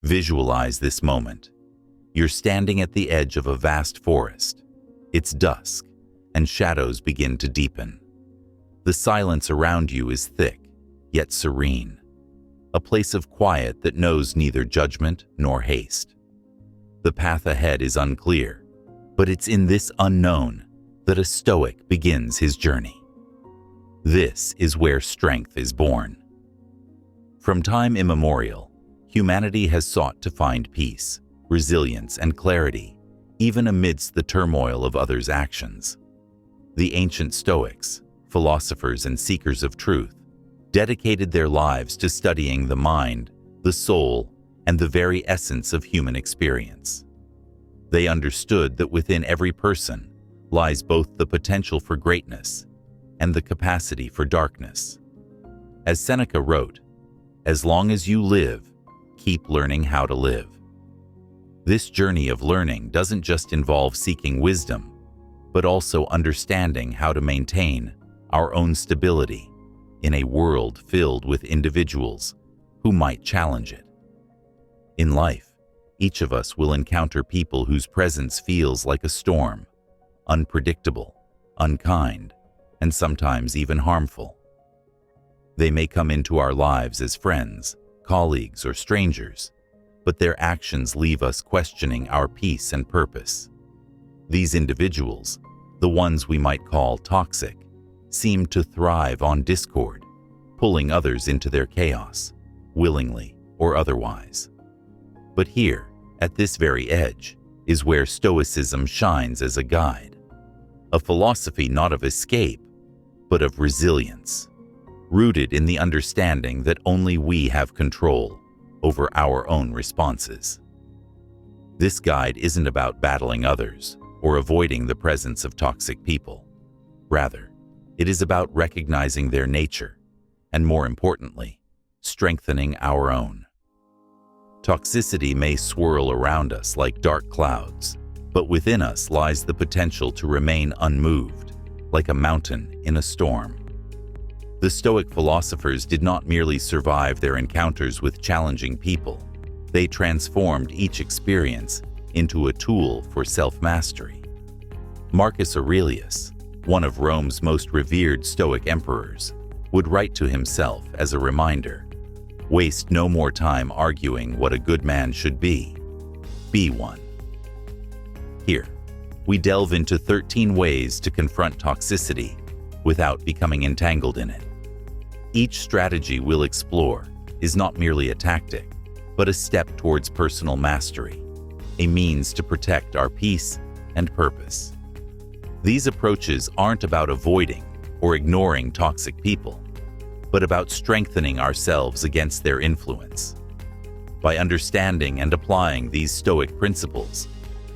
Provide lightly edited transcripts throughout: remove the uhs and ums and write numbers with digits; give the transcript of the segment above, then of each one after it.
Visualize this moment. You're standing at the edge of a vast forest. It's dusk, and shadows begin to deepen. The silence around you is thick, yet serene, a place of quiet that knows neither judgment nor haste. The path ahead is unclear, but it's in this unknown that a Stoic begins his journey. This is where strength is born. From time immemorial, humanity has sought to find peace, resilience, and clarity, even amidst the turmoil of others' actions. The ancient Stoics, philosophers and seekers of truth, dedicated their lives to studying the mind, the soul, and the very essence of human experience. They understood that within every person lies both the potential for greatness and the capacity for darkness. As Seneca wrote, "As long as you live, keep learning how to live." This journey of learning doesn't just involve seeking wisdom, but also understanding how to maintain our own stability in a world filled with individuals who might challenge it. In life, each of us will encounter people whose presence feels like a storm, unpredictable, unkind, and sometimes even harmful. They may come into our lives as friends, colleagues, or strangers, but their actions leave us questioning our peace and purpose. These individuals, the ones we might call toxic, seem to thrive on discord, pulling others into their chaos, willingly or otherwise. But here, at this very edge, is where Stoicism shines as a guide, a philosophy not of escape, but of resilience, rooted in the understanding that only we have control over our own responses. This guide isn't about battling others or avoiding the presence of toxic people. Rather, it is about recognizing their nature and, more importantly, strengthening our own. Toxicity may swirl around us like dark clouds, but within us lies the potential to remain unmoved, like a mountain in a storm. The Stoic philosophers did not merely survive their encounters with challenging people. They transformed each experience into a tool for self-mastery. Marcus Aurelius, one of Rome's most revered Stoic emperors, would write to himself as a reminder, "Waste no more time arguing what a good man should be. Be one." Here, we delve into 13 ways to confront toxicity without becoming entangled in it. Each strategy we'll explore is not merely a tactic, but a step towards personal mastery, a means to protect our peace and purpose. These approaches aren't about avoiding or ignoring toxic people, but about strengthening ourselves against their influence. By understanding and applying these Stoic principles,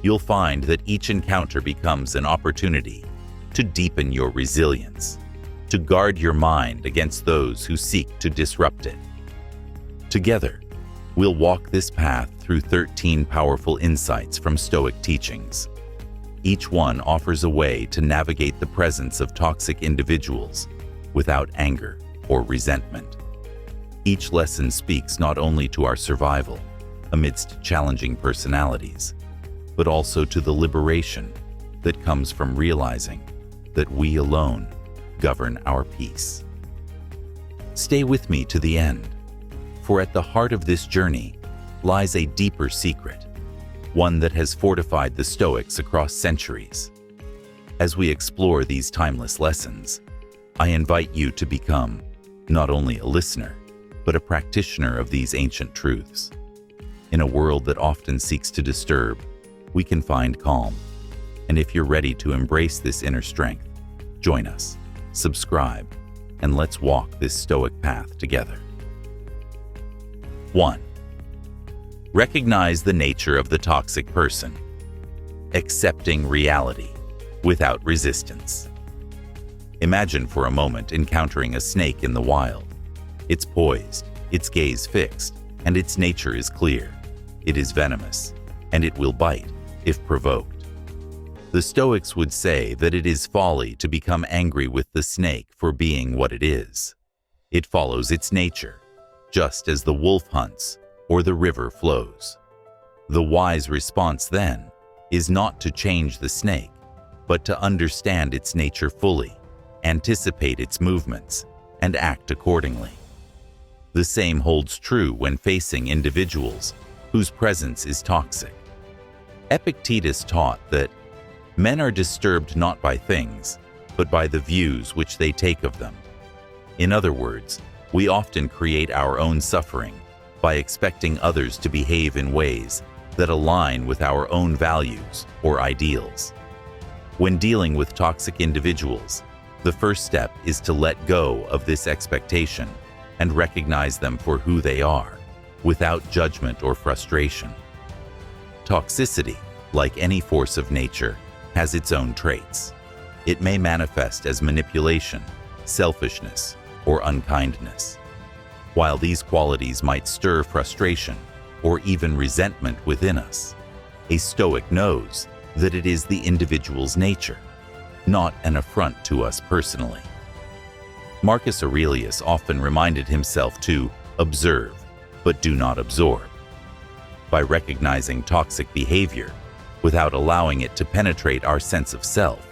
you'll find that each encounter becomes an opportunity to deepen your resilience, to guard your mind against those who seek to disrupt it. Together, we'll walk this path through 13 powerful insights from Stoic teachings. Each one offers a way to navigate the presence of toxic individuals without anger or resentment. Each lesson speaks not only to our survival amidst challenging personalities, but also to the liberation that comes from realizing that we alone govern our peace. Stay with me to the end, for at the heart of this journey lies a deeper secret, one that has fortified the Stoics across centuries. As we explore these timeless lessons, I invite you to become not only a listener, but a practitioner of these ancient truths. In a world that often seeks to disturb, we can find calm. And if you're ready to embrace this inner strength, join us, subscribe, and let's walk this Stoic path together. 1. Recognize the nature of the toxic person. Accepting reality without resistance. Imagine for a moment encountering a snake in the wild. It's poised, its gaze fixed, and its nature is clear. It is venomous, and it will bite if provoked. The Stoics would say that it is folly to become angry with the snake for being what it is. It follows its nature, just as the wolf hunts or the river flows. The wise response, then, is not to change the snake, but to understand its nature fully, anticipate its movements, and act accordingly. The same holds true when facing individuals whose presence is toxic. Epictetus taught that men are disturbed not by things, but by the views which they take of them. In other words, we often create our own suffering by expecting others to behave in ways that align with our own values or ideals. When dealing with toxic individuals, the first step is to let go of this expectation and recognize them for who they are, without judgment or frustration. Toxicity, like any force of nature, has its own traits. It may manifest as manipulation, selfishness, or unkindness. While these qualities might stir frustration or even resentment within us, a Stoic knows that it is the individual's nature, not an affront to us personally. Marcus Aurelius often reminded himself to observe, but do not absorb. By recognizing toxic behavior without allowing it to penetrate our sense of self,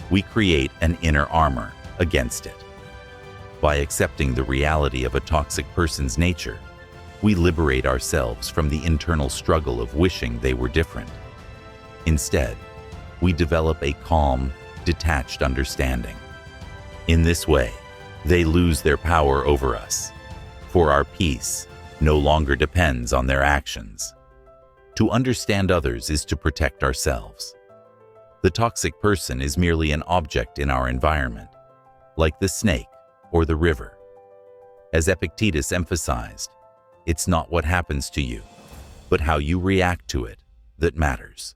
we create an inner armor against it. By accepting the reality of a toxic person's nature, we liberate ourselves from the internal struggle of wishing they were different. Instead, we develop a calm, detached understanding. In this way, they lose their power over us, for our peace no longer depends on their actions. To understand others is to protect ourselves. The toxic person is merely an object in our environment, like the snake or the river. As Epictetus emphasized, it's not what happens to you, but how you react to it that matters.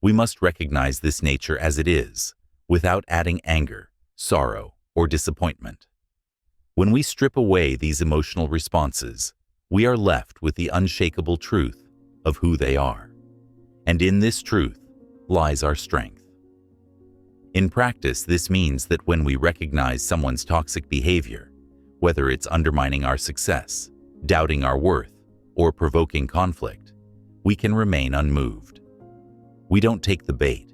We must recognize this nature as it is, without adding anger, sorrow, or disappointment. When we strip away these emotional responses, we are left with the unshakable truth of who they are. And in this truth lies our strength. In practice, this means that when we recognize someone's toxic behavior, whether it's undermining our success, doubting our worth, or provoking conflict, we can remain unmoved. We don't take the bait,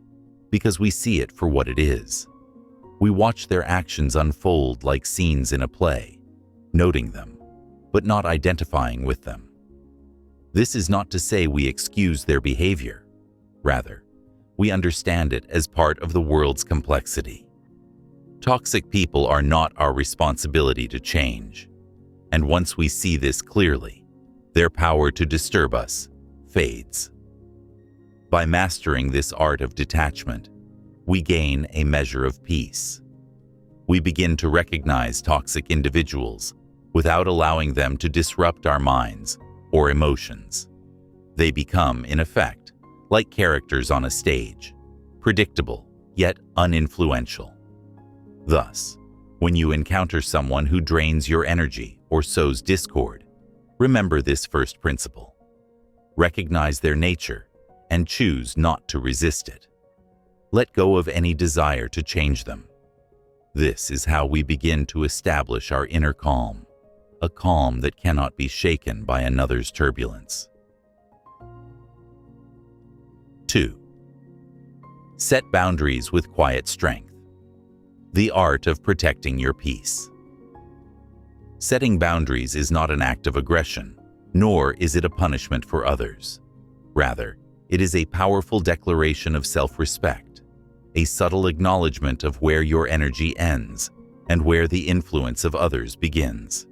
because we see it for what it is. We watch their actions unfold like scenes in a play, noting them, but not identifying with them. This is not to say we excuse their behavior. Rather, we understand it as part of the world's complexity. Toxic people are not our responsibility to change, and once we see this clearly, their power to disturb us fades. By mastering this art of detachment, we gain a measure of peace. We begin to recognize toxic individuals without allowing them to disrupt our minds or emotions. They become, in effect, like characters on a stage, predictable yet uninfluential. Thus, when you encounter someone who drains your energy or sows discord, remember this first principle. Recognize their nature and choose not to resist it. Let go of any desire to change them. This is how we begin to establish our inner calm, a calm that cannot be shaken by another's turbulence. 2. Set boundaries with quiet strength. The art of protecting your peace. Setting boundaries is not an act of aggression, nor is it a punishment for others. Rather, it is a powerful declaration of self-respect, a subtle acknowledgement of where your energy ends and where the influence of others begins.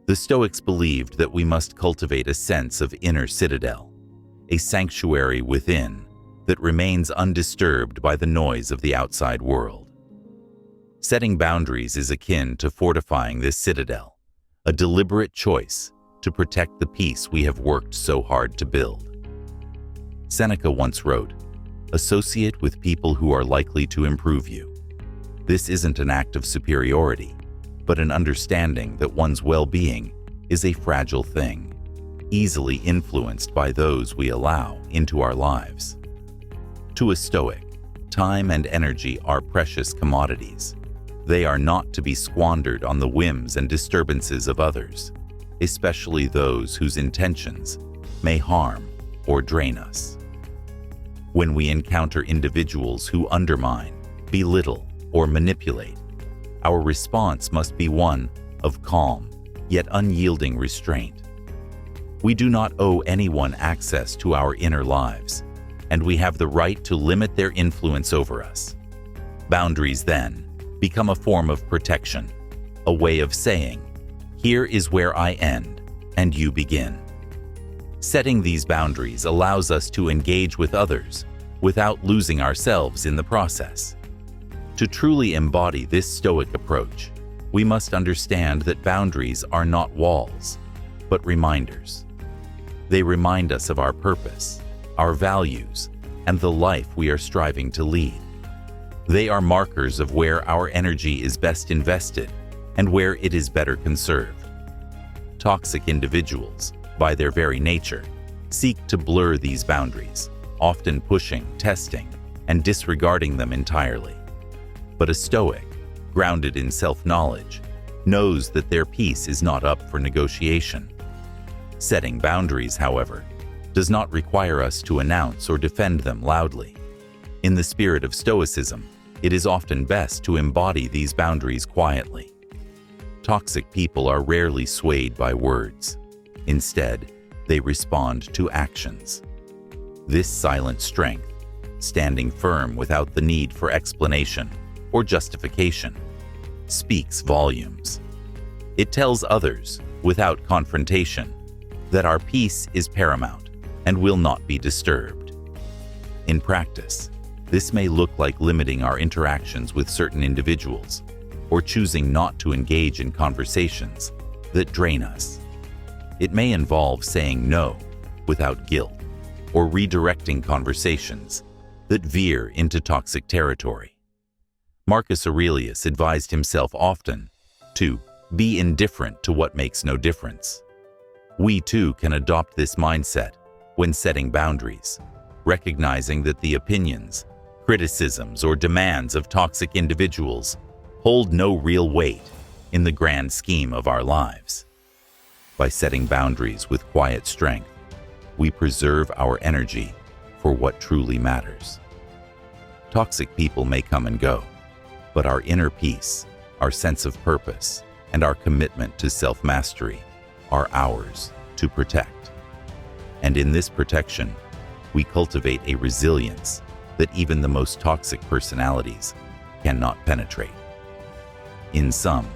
The Stoics believed that we must cultivate a sense of inner citadel, a sanctuary within that remains undisturbed by the noise of the outside world. Setting boundaries is akin to fortifying this citadel, a deliberate choice to protect the peace we have worked so hard to build. Seneca once wrote, "Associate with people who are likely to improve you." This isn't an act of superiority, but an understanding that one's well-being is a fragile thing, easily influenced by those we allow into our lives. To a Stoic, time and energy are precious commodities. They are not to be squandered on the whims and disturbances of others. especially those whose intentions may harm or drain us. When we encounter individuals who undermine, belittle, or manipulate, our response must be one of calm, yet unyielding restraint. We do not owe anyone access to our inner lives, and we have the right to limit their influence over us. Boundaries, then, become a form of protection, a way of saying, "Here is where I end, and you begin." Setting these boundaries allows us to engage with others without losing ourselves in the process. To truly embody this Stoic approach, we must understand that boundaries are not walls, but reminders. They remind us of our purpose, our values, and the life we are striving to lead. They are markers of where our energy is best invested and where it is better conserved. Toxic individuals, by their very nature, seek to blur these boundaries, often pushing, testing, and disregarding them entirely. But a Stoic, grounded in self-knowledge, knows that their peace is not up for negotiation. Setting boundaries, however, does not require us to announce or defend them loudly. In the spirit of Stoicism, it is often best to embody these boundaries quietly. Toxic people are rarely swayed by words. Instead, they respond to actions. This silent strength, standing firm without the need for explanation or justification, speaks volumes. It tells others, without confrontation, that our peace is paramount and will not be disturbed. In practice, this may look like limiting our interactions with certain individuals or choosing not to engage in conversations that drain us. It may involve saying no without guilt or redirecting conversations that veer into toxic territory. Marcus Aurelius advised himself often to be indifferent to what makes no difference. We too can adopt this mindset when setting boundaries, recognizing that the opinions, criticisms, or demands of toxic individuals hold no real weight in the grand scheme of our lives. By setting boundaries with quiet strength, we preserve our energy for what truly matters. Toxic people may come and go, but our inner peace, our sense of purpose, and our commitment to self-mastery are ours to protect. And in this protection, we cultivate a resilience that even the most toxic personalities cannot penetrate. In sum,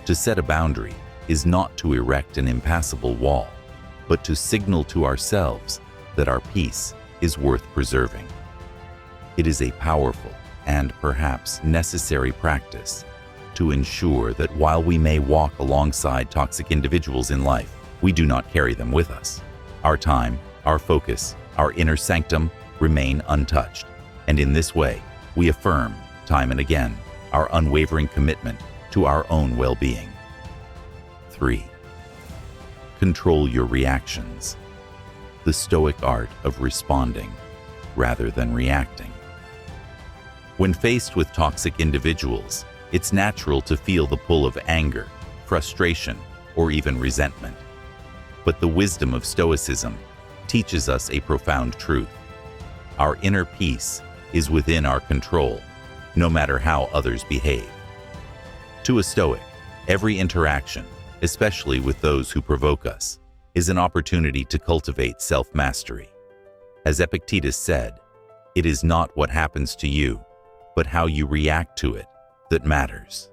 to set a boundary is not to erect an impassable wall, but to signal to ourselves that our peace is worth preserving. It is a powerful and perhaps necessary practice to ensure that while we may walk alongside toxic individuals in life, we do not carry them with us. Our time, our focus, our inner sanctum remain untouched, and in this way, we affirm, time and again, our unwavering commitment to our own well-being. 3. Control your reactions. The Stoic art of responding rather than reacting. When faced with toxic individuals, it's natural to feel the pull of anger, frustration, or even resentment. But the wisdom of Stoicism teaches us a profound truth. Our inner peace is within our control, no matter how others behave. To a Stoic, every interaction, especially with those who provoke us, is an opportunity to cultivate self-mastery. As Epictetus said, "It is not what happens to you, but how you react to it that matters."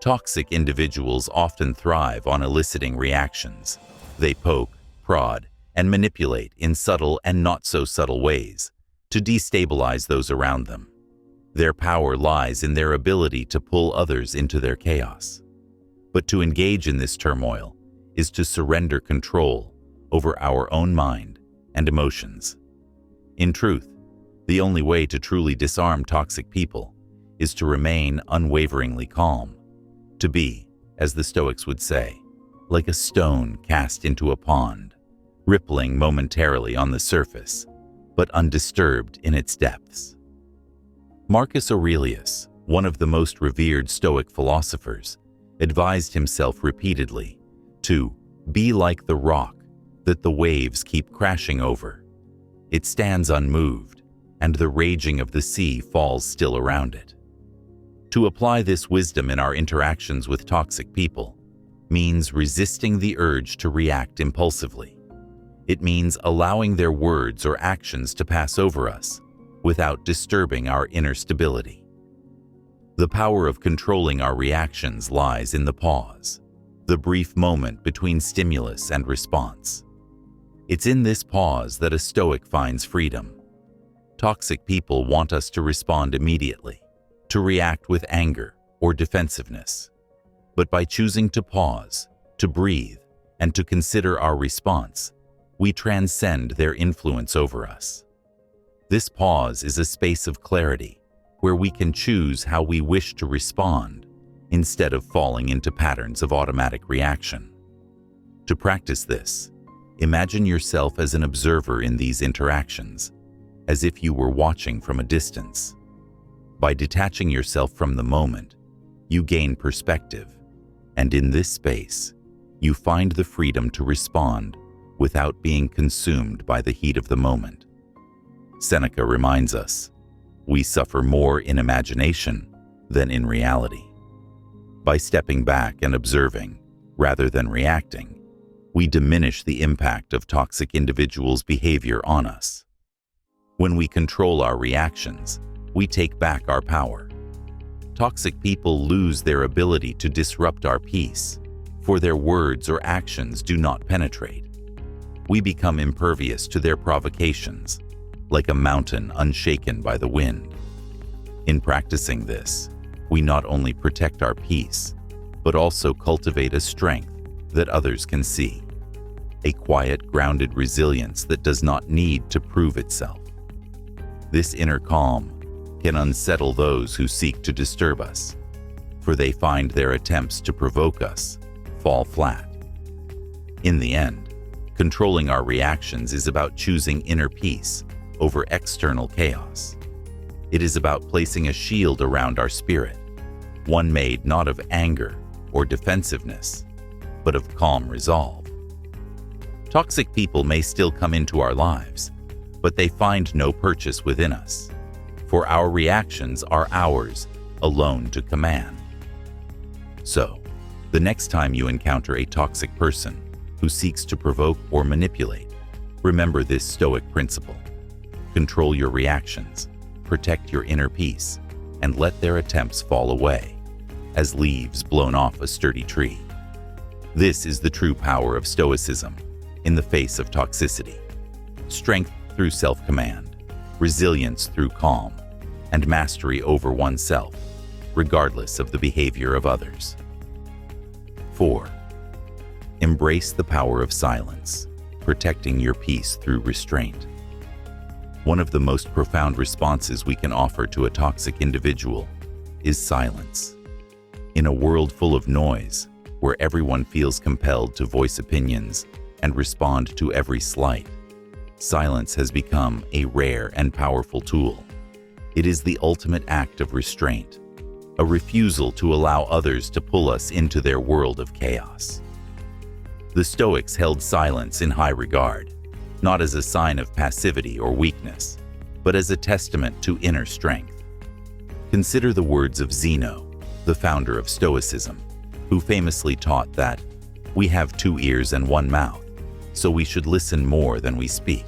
Toxic individuals often thrive on eliciting reactions. They poke, prod, and manipulate in subtle and not so subtle ways to destabilize those around them. Their power lies in their ability to pull others into their chaos. But to engage in this turmoil is to surrender control over our own mind and emotions. In truth, the only way to truly disarm toxic people is to remain unwaveringly calm, to be, as the Stoics would say, like a stone cast into a pond, rippling momentarily on the surface, but undisturbed in its depths. Marcus Aurelius, one of the most revered Stoic philosophers, advised himself repeatedly to Be like the rock that the waves keep crashing over. It stands unmoved, and the raging of the sea falls still around it. To apply this wisdom in our interactions with toxic people means resisting the urge to react impulsively. It means allowing their words or actions to pass over us without disturbing our inner stability. The power of controlling our reactions lies in the pause, the brief moment between stimulus and response. It's in this pause that a Stoic finds freedom. Toxic people want us to respond immediately, to react with anger or defensiveness. But by choosing to pause, to breathe, and to consider our response, we transcend their influence over us. This pause is a space of clarity where we can choose how we wish to respond instead of falling into patterns of automatic reaction. To practice this, imagine yourself as an observer in these interactions, as if you were watching from a distance. By detaching yourself from the moment, you gain perspective, and in this space, you find the freedom to respond without being consumed by the heat of the moment. Seneca reminds us, we suffer more in imagination than in reality. By stepping back and observing, rather than reacting, we diminish the impact of toxic individuals' behavior on us. When we control our reactions, we take back our power. Toxic people lose their ability to disrupt our peace, for their words or actions do not penetrate. We become impervious to their provocations, like a mountain unshaken by the wind. In practicing this, we not only protect our peace, but also cultivate a strength that others can see, a quiet, grounded resilience that does not need to prove itself. This inner calm can unsettle those who seek to disturb us, for they find their attempts to provoke us fall flat. In the end, controlling our reactions is about choosing inner peace over external chaos. It is about placing a shield around our spirit, one made not of anger or defensiveness, but of calm resolve. Toxic people may still come into our lives, but they find no purchase within us, for our reactions are ours alone to command. So, the next time you encounter a toxic person who seeks to provoke or manipulate, remember this Stoic principle. Control your reactions, protect your inner peace, and let their attempts fall away, as leaves blown off a sturdy tree. This is the true power of Stoicism in the face of toxicity. Strength through self-command, resilience through calm, and mastery over oneself, regardless of the behavior of others. 4. Embrace the power of silence, protecting your peace through restraint. One of the most profound responses we can offer to a toxic individual is silence. In a world full of noise, where everyone feels compelled to voice opinions and respond to every slight, silence has become a rare and powerful tool. It is the ultimate act of restraint, a refusal to allow others to pull us into their world of chaos. The Stoics held silence in high regard, not as a sign of passivity or weakness, but as a testament to inner strength. Consider the words of Zeno, the founder of Stoicism, who famously taught that we have 2 ears and 1 mouth, so we should listen more than we speak.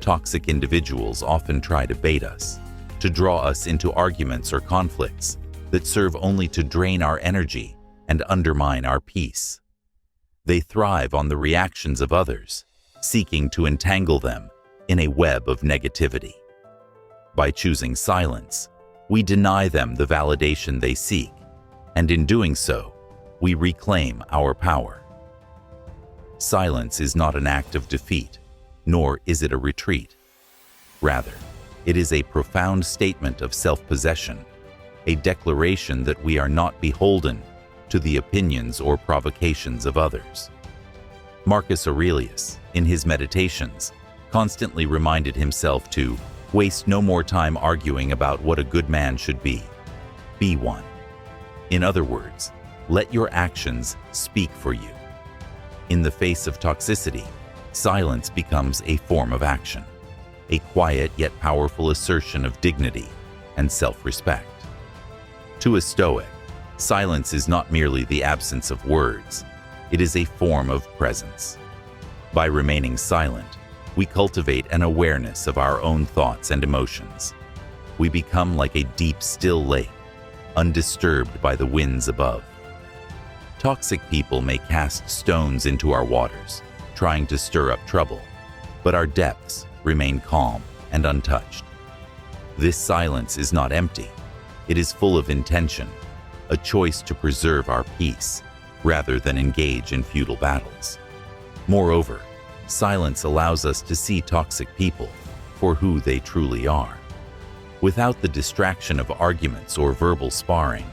Toxic individuals often try to bait us, to draw us into arguments or conflicts that serve only to drain our energy and undermine our peace. They thrive on the reactions of others, seeking to entangle them in a web of negativity. By choosing silence, we deny them the validation they seek, and in doing so, we reclaim our power. Silence is not an act of defeat, nor is it a retreat. Rather, it is a profound statement of self-possession, a declaration that we are not beholden to the opinions or provocations of others. Marcus Aurelius, in his Meditations, constantly reminded himself to waste no more time arguing about what a good man should be. Be one. In other words, let your actions speak for you. In the face of toxicity, silence becomes a form of action, a quiet yet powerful assertion of dignity and self-respect. To a Stoic, silence is not merely the absence of words, it is a form of presence. By remaining silent, we cultivate an awareness of our own thoughts and emotions. We become like a deep, still lake, undisturbed by the winds above. Toxic people may cast stones into our waters, trying to stir up trouble, but our depths remain calm and untouched. This silence is not empty. It is full of intention, a choice to preserve our peace rather than engage in futile battles. Moreover, silence allows us to see toxic people for who they truly are. Without the distraction of arguments or verbal sparring,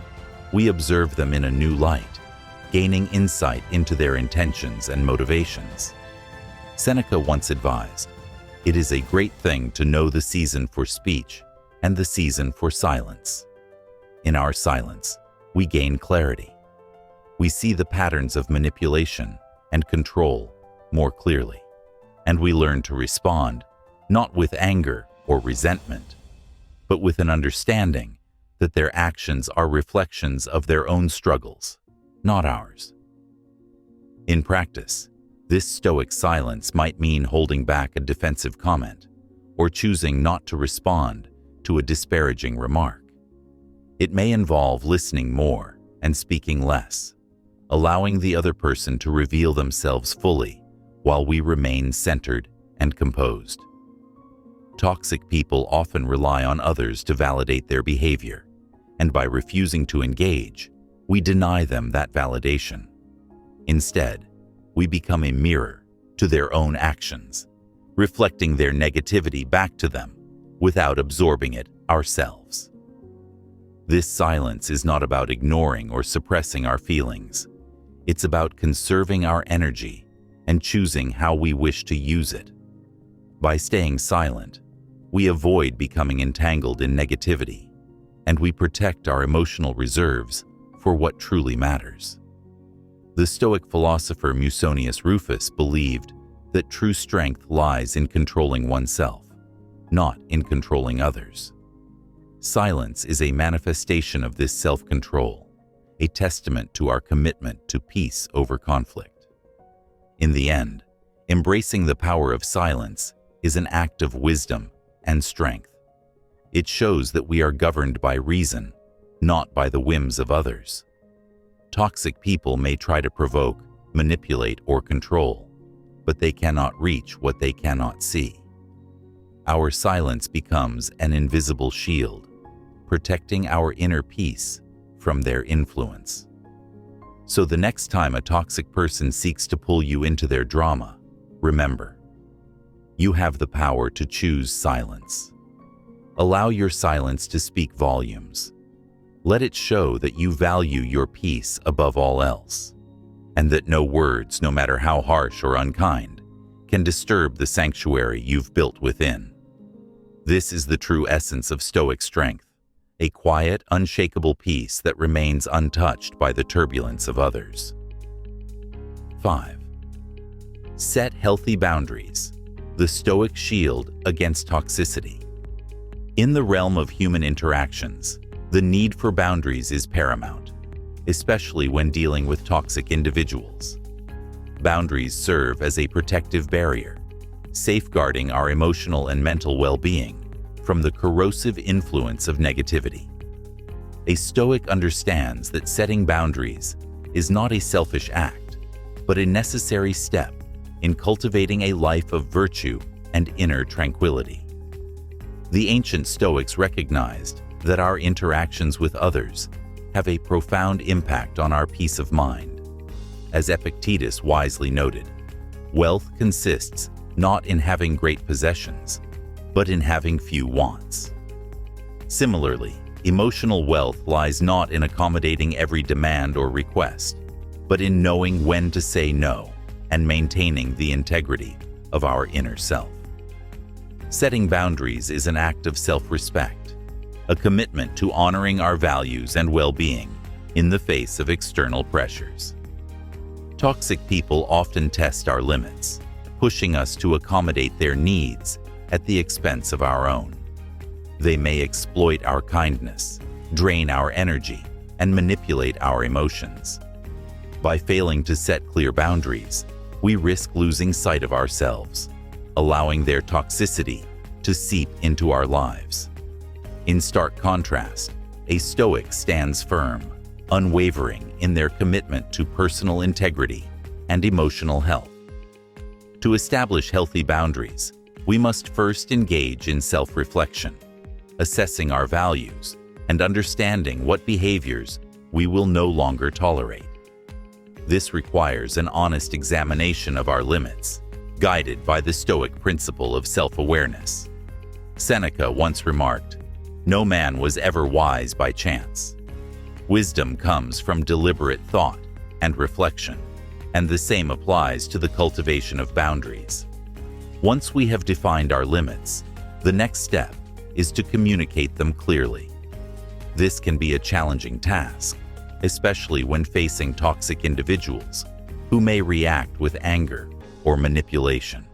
we observe them in a new light, gaining insight into their intentions and motivations. Seneca once advised, "It is a great thing to know the season for speech and the season for silence." In our silence, we gain clarity. We see the patterns of manipulation and control more clearly, and we learn to respond not with anger or resentment, but with an understanding that their actions are reflections of their own struggles, not ours. In practice, this Stoic silence might mean holding back a defensive comment or choosing not to respond to a disparaging remark. It may involve listening more and speaking less, allowing the other person to reveal themselves fully while we remain centered and composed. Toxic people often rely on others to validate their behavior, and by refusing to engage, we deny them that validation. Instead, we become a mirror to their own actions, reflecting their negativity back to them without absorbing it ourselves. This silence is not about ignoring or suppressing our feelings. It's about conserving our energy and choosing how we wish to use it. By staying silent, we avoid becoming entangled in negativity, and we protect our emotional reserves for what truly matters. The Stoic philosopher Musonius Rufus believed that true strength lies in controlling oneself, not in controlling others. Silence is a manifestation of this self-control, a testament to our commitment to peace over conflict. In the end, embracing the power of silence is an act of wisdom and strength. It shows that we are governed by reason, not by the whims of others. Toxic people may try to provoke, manipulate, or control, but they cannot reach what they cannot see. Our silence becomes an invisible shield, protecting our inner peace from their influence. So the next time a toxic person seeks to pull you into their drama, remember, you have the power to choose silence. Allow your silence to speak volumes. Let it show that you value your peace above all else, and that no words, no matter how harsh or unkind, can disturb the sanctuary you've built within. This is the true essence of Stoic strength, a quiet, unshakable peace that remains untouched by the turbulence of others. 5. Set healthy boundaries, the Stoic shield against toxicity. In the realm of human interactions, the need for boundaries is paramount, especially when dealing with toxic individuals. Boundaries serve as a protective barrier, safeguarding our emotional and mental well-being from the corrosive influence of negativity. A Stoic understands that setting boundaries is not a selfish act, but a necessary step in cultivating a life of virtue and inner tranquility. The ancient Stoics recognized that our interactions with others have a profound impact on our peace of mind. As Epictetus wisely noted, wealth consists not in having great possessions, but in having few wants. Similarly, emotional wealth lies not in accommodating every demand or request, but in knowing when to say no and maintaining the integrity of our inner self. Setting boundaries is an act of self-respect, a commitment to honoring our values and well-being in the face of external pressures. Toxic people often test our limits, pushing us to accommodate their needs at the expense of our own. They may exploit our kindness, drain our energy, and manipulate our emotions. By failing to set clear boundaries, we risk losing sight of ourselves, allowing their toxicity to seep into our lives. In stark contrast, a Stoic stands firm, unwavering in their commitment to personal integrity and emotional health. To establish healthy boundaries, we must first engage in self-reflection, assessing our values and understanding what behaviors we will no longer tolerate. This requires an honest examination of our limits, guided by the Stoic principle of self-awareness. Seneca once remarked, "No man was ever wise by chance." Wisdom comes from deliberate thought and reflection, and the same applies to the cultivation of boundaries. Once we have defined our limits, the next step is to communicate them clearly. This can be a challenging task, especially when facing toxic individuals who may react with anger or manipulation.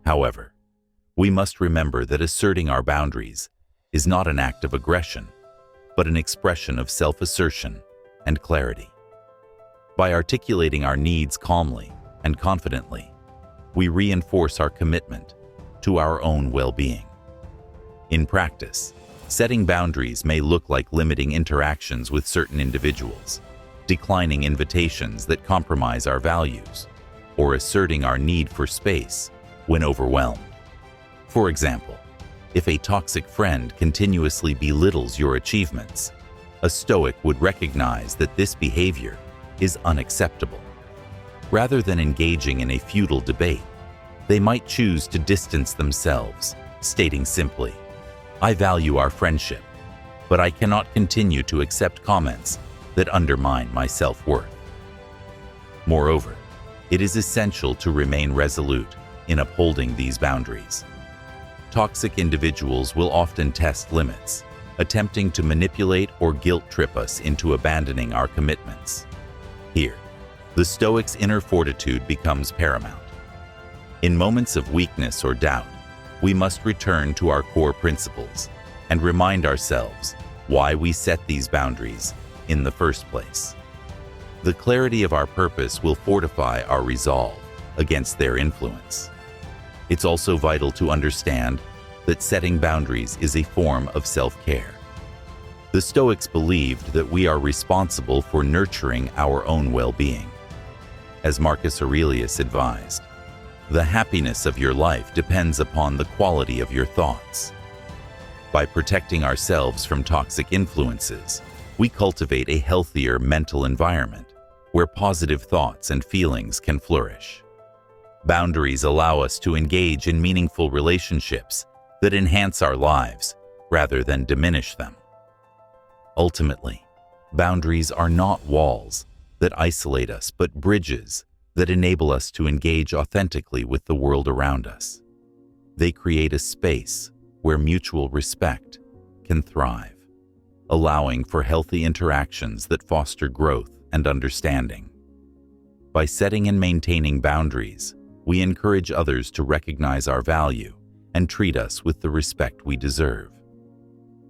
However, we must remember that asserting our boundaries is not an act of aggression, but an expression of self-assertion and clarity. By articulating our needs calmly and confidently, we reinforce our commitment to our own well-being. In practice, setting boundaries may look like limiting interactions with certain individuals, declining invitations that compromise our values, or asserting our need for space when overwhelmed. For example, if a toxic friend continuously belittles your achievements, a Stoic would recognize that this behavior is unacceptable. Rather than engaging in a futile debate, they might choose to distance themselves, stating simply, "I value our friendship, but I cannot continue to accept comments that undermine my self-worth." Moreover, it is essential to remain resolute in upholding these boundaries. Toxic individuals will often test limits, attempting to manipulate or guilt-trip us into abandoning our commitments. Here, the Stoic's inner fortitude becomes paramount. In moments of weakness or doubt, we must return to our core principles and remind ourselves why we set these boundaries in the first place. The clarity of our purpose will fortify our resolve against their influence. It's also vital to understand that setting boundaries is a form of self-care. The Stoics believed that we are responsible for nurturing our own well-being. As Marcus Aurelius advised, "The happiness of your life depends upon the quality of your thoughts." By protecting ourselves from toxic influences, we cultivate a healthier mental environment where positive thoughts and feelings can flourish. Boundaries allow us to engage in meaningful relationships that enhance our lives rather than diminish them. Ultimately, boundaries are not walls that isolate us, but bridges that enable us to engage authentically with the world around us. They create a space where mutual respect can thrive, allowing for healthy interactions that foster growth and understanding. By setting and maintaining boundaries, we encourage others to recognize our value and treat us with the respect we deserve.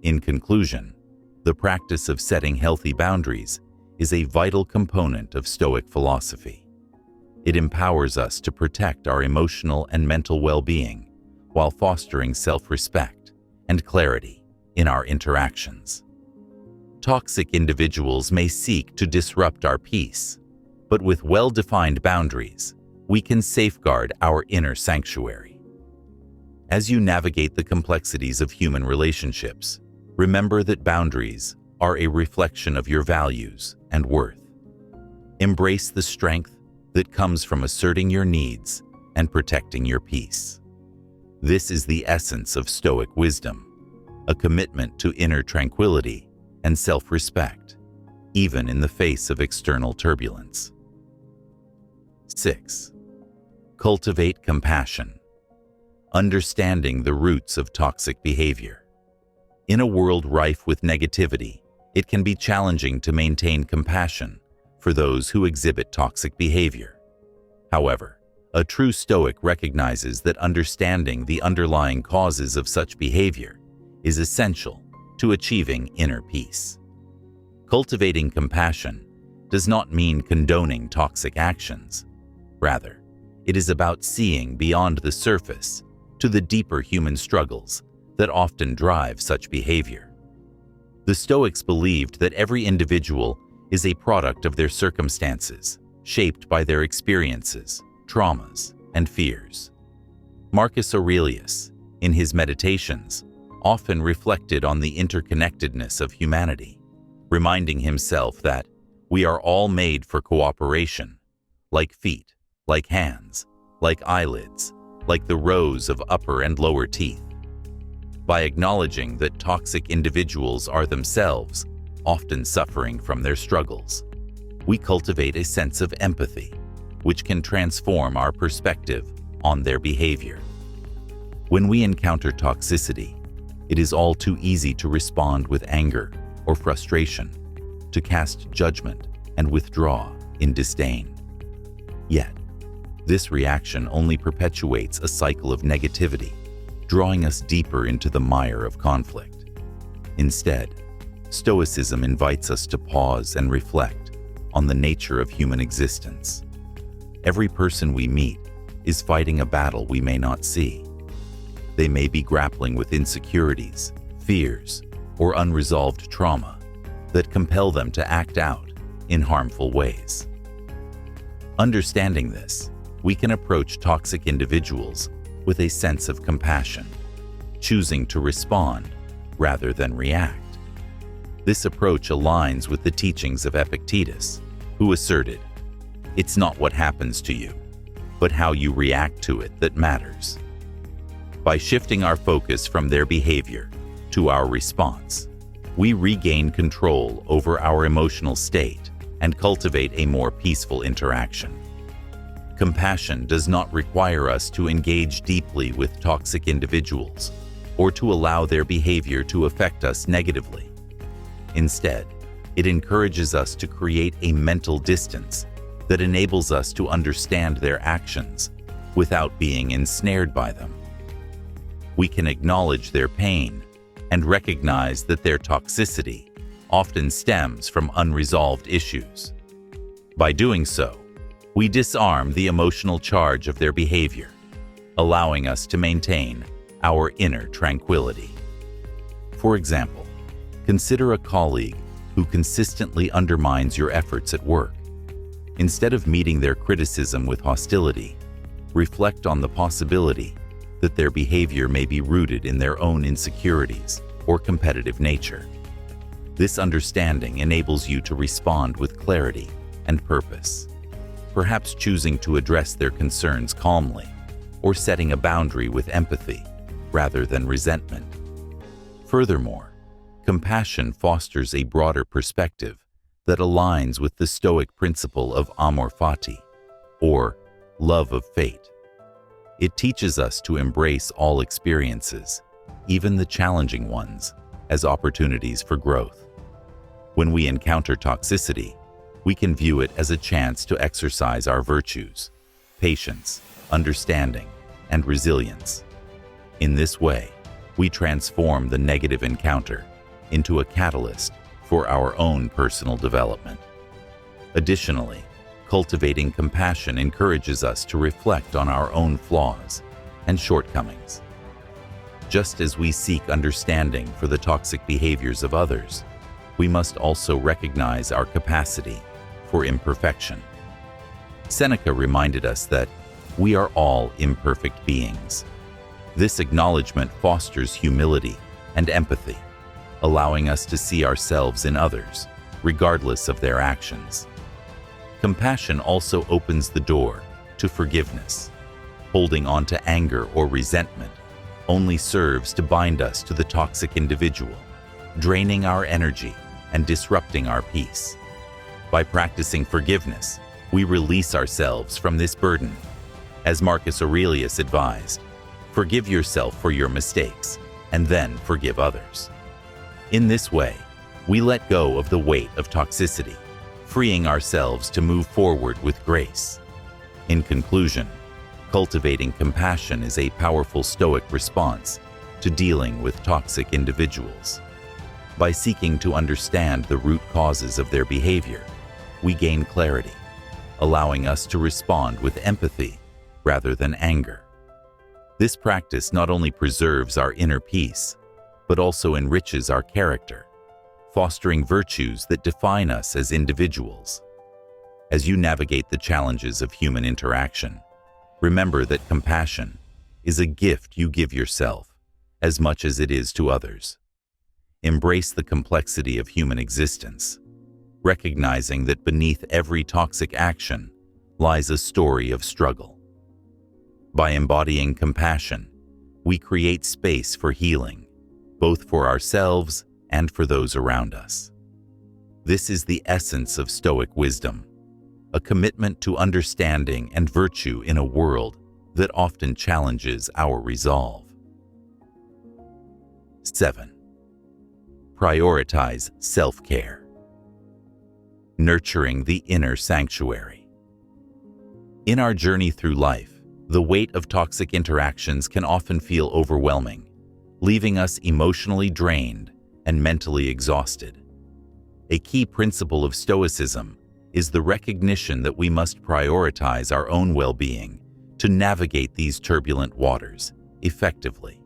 In conclusion, the practice of setting healthy boundaries is a vital component of Stoic philosophy. It empowers us to protect our emotional and mental well-being while fostering self-respect and clarity in our interactions. Toxic individuals may seek to disrupt our peace, but with well-defined boundaries, we can safeguard our inner sanctuary. As you navigate the complexities of human relationships, remember that boundaries are a reflection of your values and worth. Embrace the strength that comes from asserting your needs and protecting your peace. This is the essence of Stoic wisdom, a commitment to inner tranquility and self-respect, even in the face of external turbulence. 6. Cultivate compassion. Understanding the roots of toxic behavior. In a world rife with negativity, it can be challenging to maintain compassion for those who exhibit toxic behavior. However, a true Stoic recognizes that understanding the underlying causes of such behavior is essential to achieving inner peace. Cultivating compassion does not mean condoning toxic actions. Rather, it is about seeing beyond the surface to the deeper human struggles that often drive such behavior. The Stoics believed that every individual is a product of their circumstances, shaped by their experiences, traumas, and fears. Marcus Aurelius, in his Meditations, often reflected on the interconnectedness of humanity, reminding himself that we are all made for cooperation, like feet, like hands, like eyelids, like the rows of upper and lower teeth. By acknowledging that toxic individuals are themselves often suffering from their struggles, we cultivate a sense of empathy, which can transform our perspective on their behavior. When we encounter toxicity, it is all too easy to respond with anger or frustration, to cast judgment and withdraw in disdain. Yet, this reaction only perpetuates a cycle of negativity, drawing us deeper into the mire of conflict. Instead, Stoicism invites us to pause and reflect on the nature of human existence. Every person we meet is fighting a battle we may not see. They may be grappling with insecurities, fears, or unresolved trauma that compel them to act out in harmful ways. Understanding this, we can approach toxic individuals with a sense of compassion, choosing to respond rather than react. This approach aligns with the teachings of Epictetus, who asserted, "It's not what happens to you, but how you react to it that matters." By shifting our focus from their behavior to our response, we regain control over our emotional state and cultivate a more peaceful interaction. Compassion does not require us to engage deeply with toxic individuals or to allow their behavior to affect us negatively. Instead, it encourages us to create a mental distance that enables us to understand their actions without being ensnared by them. We can acknowledge their pain and recognize that their toxicity often stems from unresolved issues. By doing so, we disarm the emotional charge of their behavior, allowing us to maintain our inner tranquility. For example, consider a colleague who consistently undermines your efforts at work. Instead of meeting their criticism with hostility, reflect on the possibility that their behavior may be rooted in their own insecurities or competitive nature. This understanding enables you to respond with clarity and purpose, perhaps choosing to address their concerns calmly or setting a boundary with empathy rather than resentment. Furthermore, compassion fosters a broader perspective that aligns with the Stoic principle of amor fati, or love of fate. It teaches us to embrace all experiences, even the challenging ones, as opportunities for growth. When we encounter toxicity, we can view it as a chance to exercise our virtues, patience, understanding, and resilience. In this way, we transform the negative encounter into a catalyst for our own personal development. Additionally, cultivating compassion encourages us to reflect on our own flaws and shortcomings. Just as we seek understanding for the toxic behaviors of others, we must also recognize our capacity for imperfection. Seneca reminded us that we are all imperfect beings. This acknowledgement fosters humility and empathy, allowing us to see ourselves in others, regardless of their actions. Compassion also opens the door to forgiveness. Holding on to anger or resentment only serves to bind us to the toxic individual, draining our energy and disrupting our peace. By practicing forgiveness, we release ourselves from this burden. As Marcus Aurelius advised, forgive yourself for your mistakes and then forgive others. In this way, we let go of the weight of toxicity, freeing ourselves to move forward with grace. In conclusion, cultivating compassion is a powerful Stoic response to dealing with toxic individuals. By seeking to understand the root causes of their behavior, we gain clarity, allowing us to respond with empathy rather than anger. This practice not only preserves our inner peace, but also enriches our character, fostering virtues that define us as individuals. As you navigate the challenges of human interaction, remember that compassion is a gift you give yourself as much as it is to others. Embrace the complexity of human existence, recognizing that beneath every toxic action lies a story of struggle. By embodying compassion, we create space for healing, both for ourselves and for those around us. This is the essence of Stoic wisdom, a commitment to understanding and virtue in a world that often challenges our resolve. 7. Prioritize self-care. Nurturing the inner sanctuary. In our journey through life, the weight of toxic interactions can often feel overwhelming, leaving us emotionally drained and mentally exhausted. A key principle of Stoicism is the recognition that we must prioritize our own well-being to navigate these turbulent waters effectively.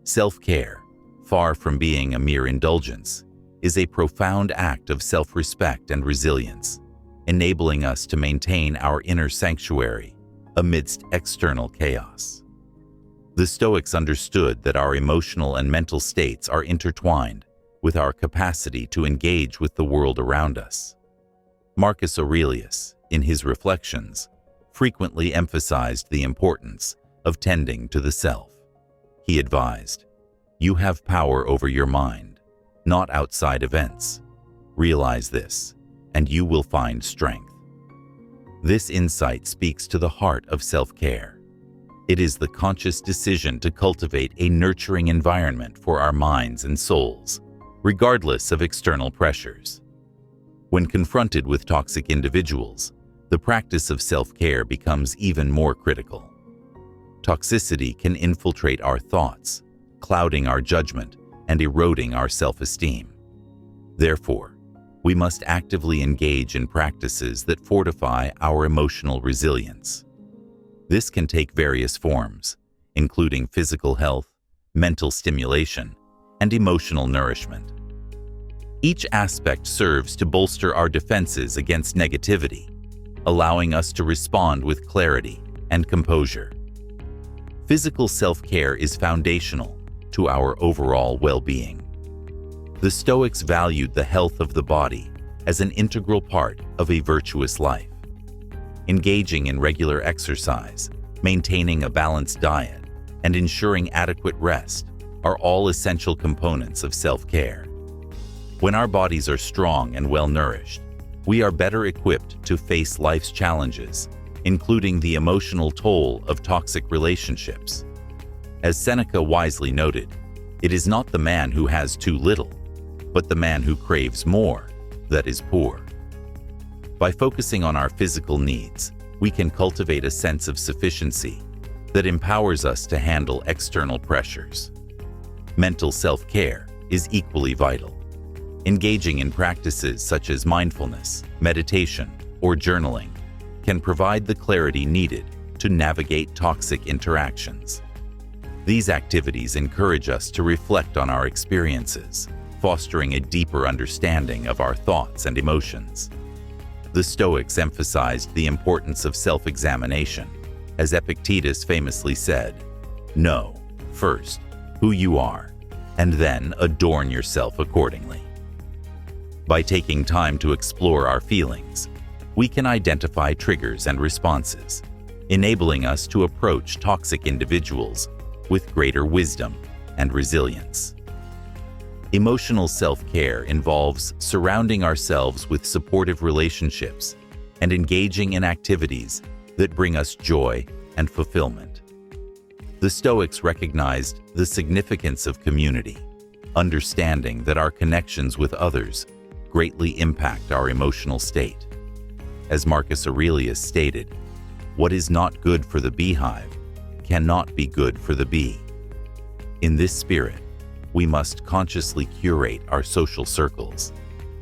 Self-care, far from being a mere indulgence, is a profound act of self-respect and resilience, enabling us to maintain our inner sanctuary amidst external chaos. The Stoics understood that our emotional and mental states are intertwined with our capacity to engage with the world around us. Marcus Aurelius, in his Reflections, frequently emphasized the importance of tending to the self. He advised, "You have power over your mind, not outside events. Realize this, and you will find strength." This insight speaks to the heart of self-care. It is the conscious decision to cultivate a nurturing environment for our minds and souls, regardless of external pressures. When confronted with toxic individuals, the practice of self-care becomes even more critical. Toxicity can infiltrate our thoughts, clouding our judgment and eroding our self-esteem. Therefore, we must actively engage in practices that fortify our emotional resilience. This can take various forms, including physical health, mental stimulation, and emotional nourishment. Each aspect serves to bolster our defenses against negativity, allowing us to respond with clarity and composure. Physical self-care is foundational to our overall well-being. The Stoics valued the health of the body as an integral part of a virtuous life. Engaging in regular exercise, maintaining a balanced diet, and ensuring adequate rest are all essential components of self-care. When our bodies are strong and well-nourished, we are better equipped to face life's challenges, including the emotional toll of toxic relationships. As Seneca wisely noted, it is not the man who has too little, but the man who craves more that is poor. By focusing on our physical needs, we can cultivate a sense of sufficiency that empowers us to handle external pressures. Mental self-care is equally vital. Engaging in practices such as mindfulness, meditation, or journaling can provide the clarity needed to navigate toxic interactions. These activities encourage us to reflect on our experiences, fostering a deeper understanding of our thoughts and emotions. The Stoics emphasized the importance of self-examination, as Epictetus famously said, "Know, first, who you are, and then adorn yourself accordingly." By taking time to explore our feelings, we can identify triggers and responses, enabling us to approach toxic individuals with greater wisdom and resilience. Emotional self-care involves surrounding ourselves with supportive relationships and engaging in activities that bring us joy and fulfillment. The Stoics recognized the significance of community, understanding that our connections with others greatly impact our emotional state. As Marcus Aurelius stated, "What is not good for the beehive cannot be good for the bee." In this spirit, we must consciously curate our social circles,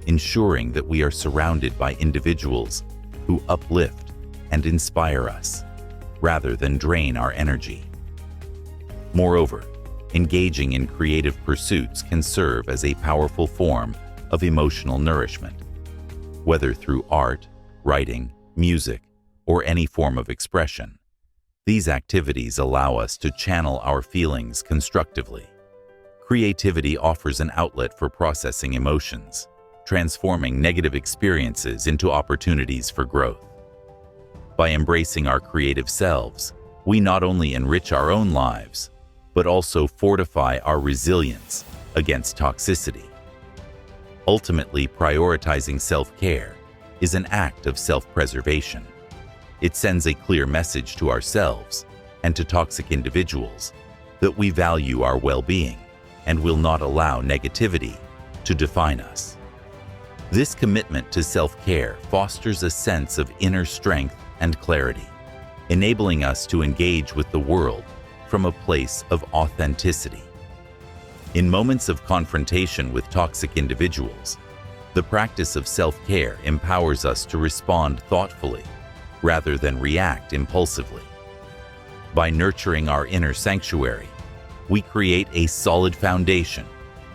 ensuring that we are surrounded by individuals who uplift and inspire us, rather than drain our energy. Moreover, engaging in creative pursuits can serve as a powerful form of emotional nourishment. Whether through art, writing, music, or any form of expression, these activities allow us to channel our feelings constructively. Creativity offers an outlet for processing emotions, transforming negative experiences into opportunities for growth. By embracing our creative selves, we not only enrich our own lives, but also fortify our resilience against toxicity. Ultimately, prioritizing self-care is an act of self-preservation. It sends a clear message to ourselves and to toxic individuals that we value our well-being and will not allow negativity to define us. This commitment to self-care fosters a sense of inner strength and clarity, enabling us to engage with the world from a place of authenticity. In moments of confrontation with toxic individuals, the practice of self-care empowers us to respond thoughtfully rather than react impulsively. By nurturing our inner sanctuary, we create a solid foundation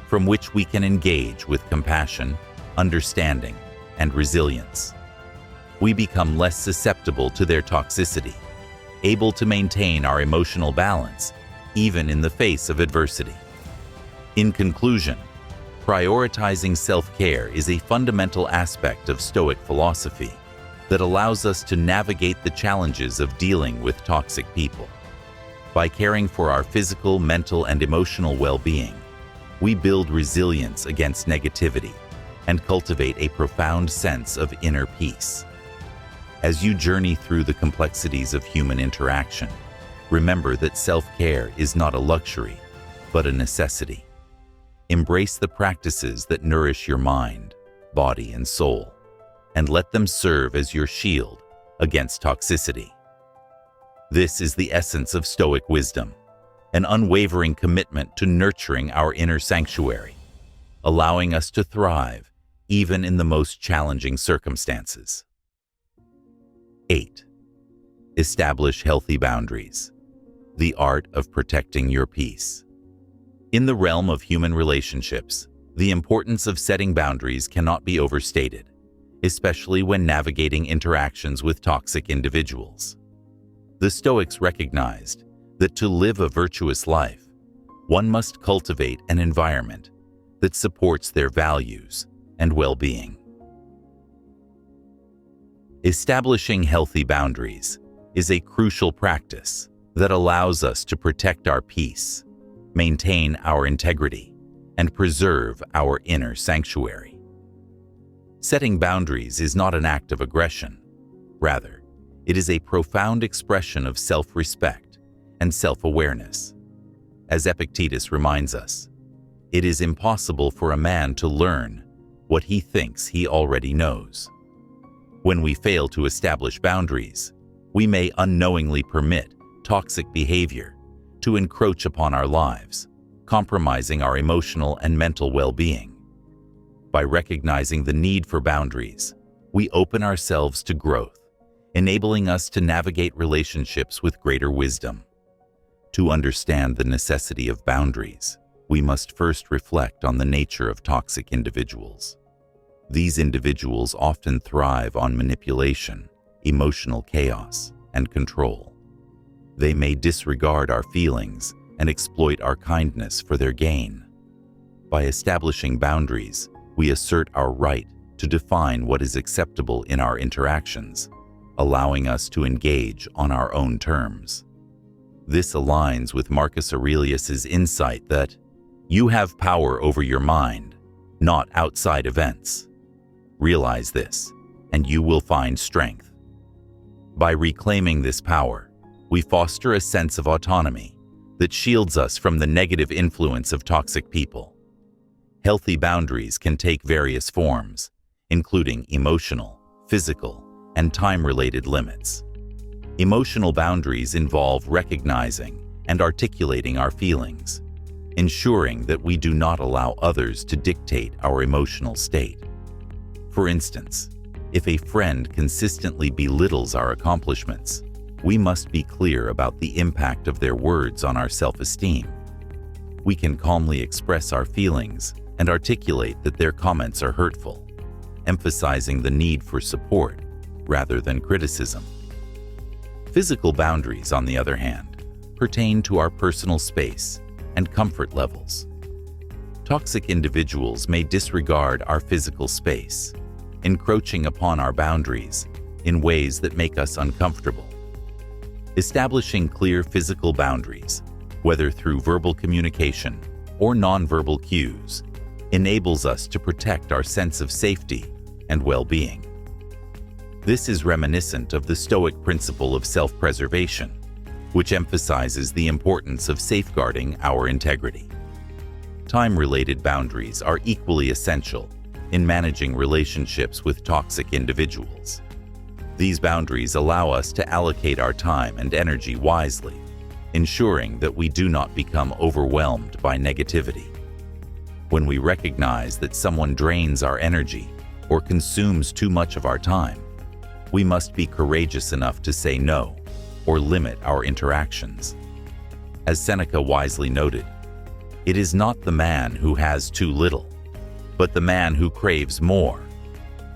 from which we can engage with compassion, understanding, and resilience. We become less susceptible to their toxicity, able to maintain our emotional balance even in the face of adversity. In conclusion, prioritizing self-care is a fundamental aspect of Stoic philosophy that allows us to navigate the challenges of dealing with toxic people. By caring for our physical, mental, and emotional well-being, we build resilience against negativity and cultivate a profound sense of inner peace. As you journey through the complexities of human interaction, remember that self-care is not a luxury, but a necessity. Embrace the practices that nourish your mind, body, and soul, and let them serve as your shield against toxicity. This is the essence of Stoic wisdom, an unwavering commitment to nurturing our inner sanctuary, allowing us to thrive even in the most challenging circumstances. 8. Establish healthy boundaries. The art of protecting your peace. In the realm of human relationships, the importance of setting boundaries cannot be overstated, especially when navigating interactions with toxic individuals. The Stoics recognized that to live a virtuous life, one must cultivate an environment that supports their values and well-being. Establishing healthy boundaries is a crucial practice that allows us to protect our peace, maintain our integrity, and preserve our inner sanctuary. Setting boundaries is not an act of aggression. Rather, it is a profound expression of self-respect and self-awareness. As Epictetus reminds us, it is impossible for a man to learn what he thinks he already knows. When we fail to establish boundaries, we may unknowingly permit toxic behavior to encroach upon our lives, compromising our emotional and mental well-being. By recognizing the need for boundaries, we open ourselves to growth, enabling us to navigate relationships with greater wisdom. To understand the necessity of boundaries, we must first reflect on the nature of toxic individuals. These individuals often thrive on manipulation, emotional chaos, and control. They may disregard our feelings and exploit our kindness for their gain. By establishing boundaries, we assert our right to define what is acceptable in our interactions, allowing us to engage on our own terms. This aligns with Marcus Aurelius's insight that you have power over your mind, not outside events. Realize this, and you will find strength. By reclaiming this power, we foster a sense of autonomy that shields us from the negative influence of toxic people. Healthy boundaries can take various forms, including emotional, physical, and time-related limits. Emotional boundaries involve recognizing and articulating our feelings, ensuring that we do not allow others to dictate our emotional state. For instance, if a friend consistently belittles our accomplishments, we must be clear about the impact of their words on our self-esteem. We can calmly express our feelings and articulate that their comments are hurtful, emphasizing the need for support rather than criticism. Physical boundaries, on the other hand, pertain to our personal space and comfort levels. Toxic individuals may disregard our physical space, encroaching upon our boundaries in ways that make us uncomfortable. Establishing clear physical boundaries, whether through verbal communication or nonverbal cues, enables us to protect our sense of safety and well-being. This is reminiscent of the Stoic principle of self-preservation, which emphasizes the importance of safeguarding our integrity. Time-related boundaries are equally essential in managing relationships with toxic individuals. These boundaries allow us to allocate our time and energy wisely, ensuring that we do not become overwhelmed by negativity. When we recognize that someone drains our energy or consumes too much of our time, we must be courageous enough to say no or limit our interactions. As Seneca wisely noted, "It is not the man who has too little, but the man who craves more.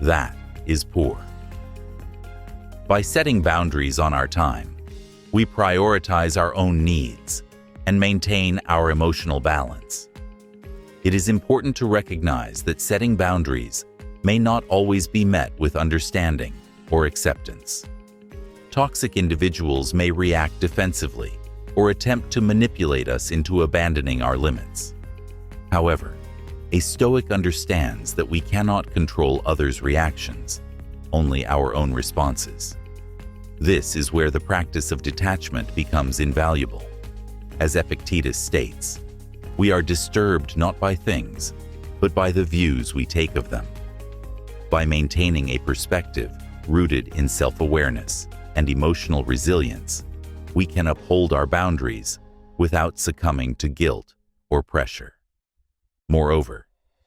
That is poor." By setting boundaries on our time, we prioritize our own needs and maintain our emotional balance. It is important to recognize that setting boundaries may not always be met with understanding or acceptance. Toxic individuals may react defensively or attempt to manipulate us into abandoning our limits. However, a Stoic understands that we cannot control others' reactions, only our own responses. This is where the practice of detachment becomes invaluable. As Epictetus states, "We are disturbed not by things, but by the views we take of them." By maintaining a perspective rooted in self-awareness and emotional resilience, we can uphold our boundaries without succumbing to guilt or pressure. Moreover,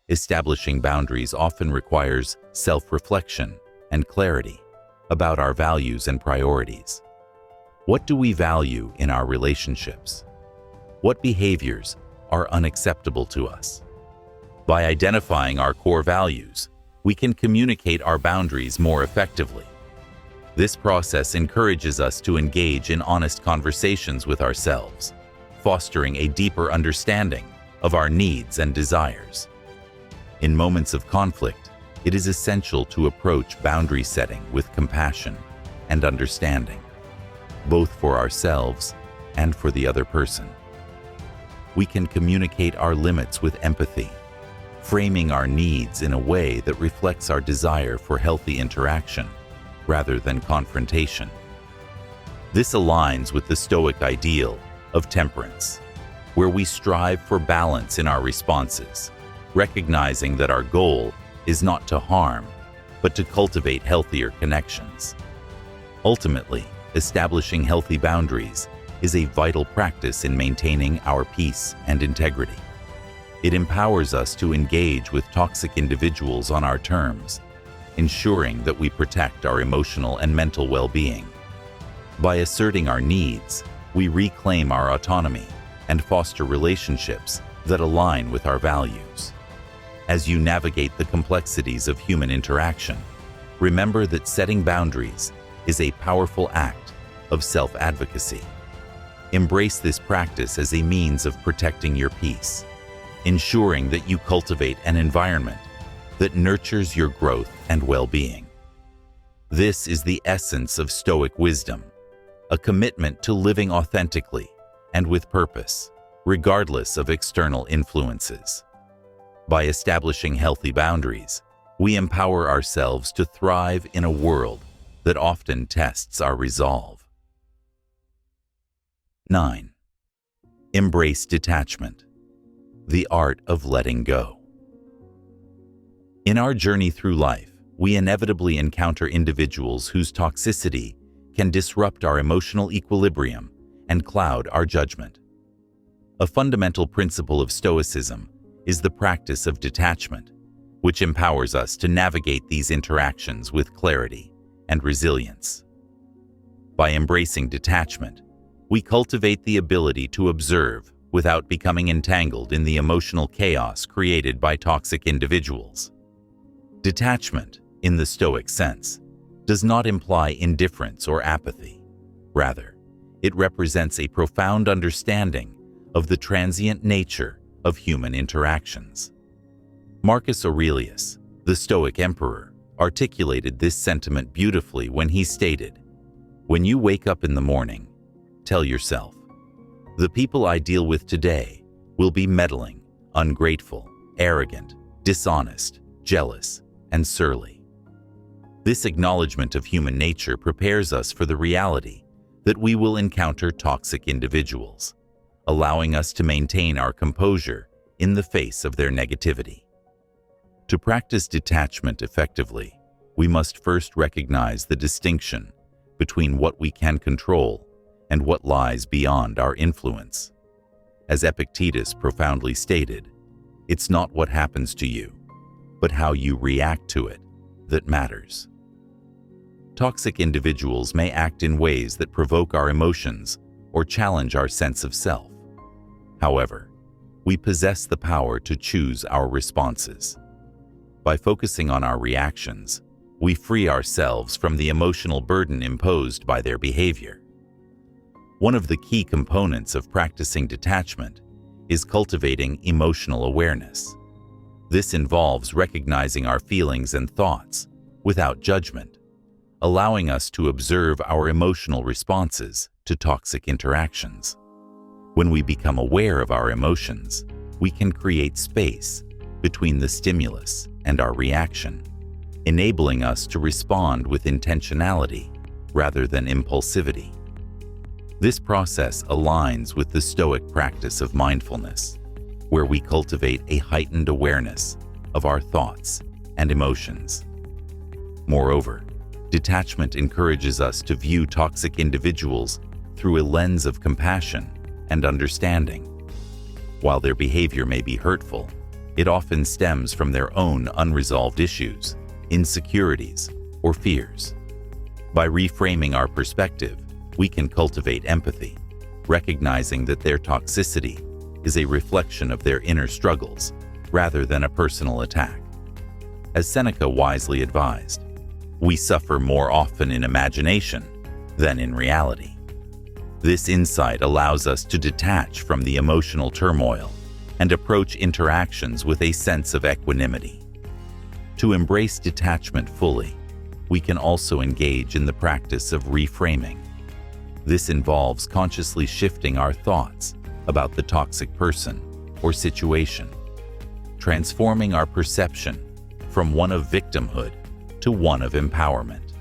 establishing boundaries often requires self-reflection and clarity about our values and priorities. What do we value in our relationships? What behaviors are unacceptable to us? By identifying our core values, we can communicate our boundaries more effectively. This process encourages us to engage in honest conversations with ourselves, fostering a deeper understanding of our needs and desires. In moments of conflict, it is essential to approach boundary setting with compassion and understanding, both for ourselves and for the other person. We can communicate our limits with empathy, framing our needs in a way that reflects our desire for healthy interaction rather than confrontation. This aligns with the Stoic ideal of temperance, where we strive for balance in our responses, recognizing that our goal is not to harm, but to cultivate healthier connections. Ultimately, establishing healthy boundaries is a vital practice in maintaining our peace and integrity. It empowers us to engage with toxic individuals on our terms, ensuring that we protect our emotional and mental well-being. By asserting our needs, we reclaim our autonomy and foster relationships that align with our values. As you navigate the complexities of human interaction, remember that setting boundaries is a powerful act of self-advocacy. Embrace this practice as a means of protecting your peace, ensuring that you cultivate an environment that nurtures your growth and well-being. This is the essence of Stoic wisdom, a commitment to living authentically and with purpose, regardless of external influences. By establishing healthy boundaries, we empower ourselves to thrive in a world that often tests our resolve. 9. Embrace detachment, the art of letting go. In our journey through life, we inevitably encounter individuals whose toxicity can disrupt our emotional equilibrium and cloud our judgment. A fundamental principle of Stoicism is the practice of detachment, which empowers us to navigate these interactions with clarity and resilience. By embracing detachment, we cultivate the ability to observe without becoming entangled in the emotional chaos created by toxic individuals. Detachment, in the Stoic sense, does not imply indifference or apathy. Rather, it represents a profound understanding of the transient nature of human interactions. Marcus Aurelius, the Stoic emperor, articulated this sentiment beautifully when he stated, "When you wake up in the morning, tell yourself, the people I deal with today will be meddling, ungrateful, arrogant, dishonest, jealous, and surly." This acknowledgement of human nature prepares us for the reality that we will encounter toxic individuals, allowing us to maintain our composure in the face of their negativity. To practice detachment effectively, we must first recognize the distinction between what we can control and what lies beyond our influence. As Epictetus profoundly stated, "It's not what happens to you, but how you react to it that matters." Toxic individuals may act in ways that provoke our emotions or challenge our sense of self. However, we possess the power to choose our responses. By focusing on our reactions, we free ourselves from the emotional burden imposed by their behavior. One of the key components of practicing detachment is cultivating emotional awareness. This involves recognizing our feelings and thoughts without judgment, allowing us to observe our emotional responses to toxic interactions. When we become aware of our emotions, we can create space between the stimulus and our reaction, enabling us to respond with intentionality rather than impulsivity. This process aligns with the Stoic practice of mindfulness, where we cultivate a heightened awareness of our thoughts and emotions. Moreover, detachment encourages us to view toxic individuals through a lens of compassion and understanding. While their behavior may be hurtful, it often stems from their own unresolved issues, insecurities, or fears. By reframing our perspective, we can cultivate empathy, recognizing that their toxicity is a reflection of their inner struggles rather than a personal attack. As Seneca wisely advised, we suffer more often in imagination than in reality. This insight allows us to detach from the emotional turmoil and approach interactions with a sense of equanimity. To embrace detachment fully, we can also engage in the practice of reframing. This involves consciously shifting our thoughts about the toxic person or situation, transforming our perception from one of victimhood to one of empowerment.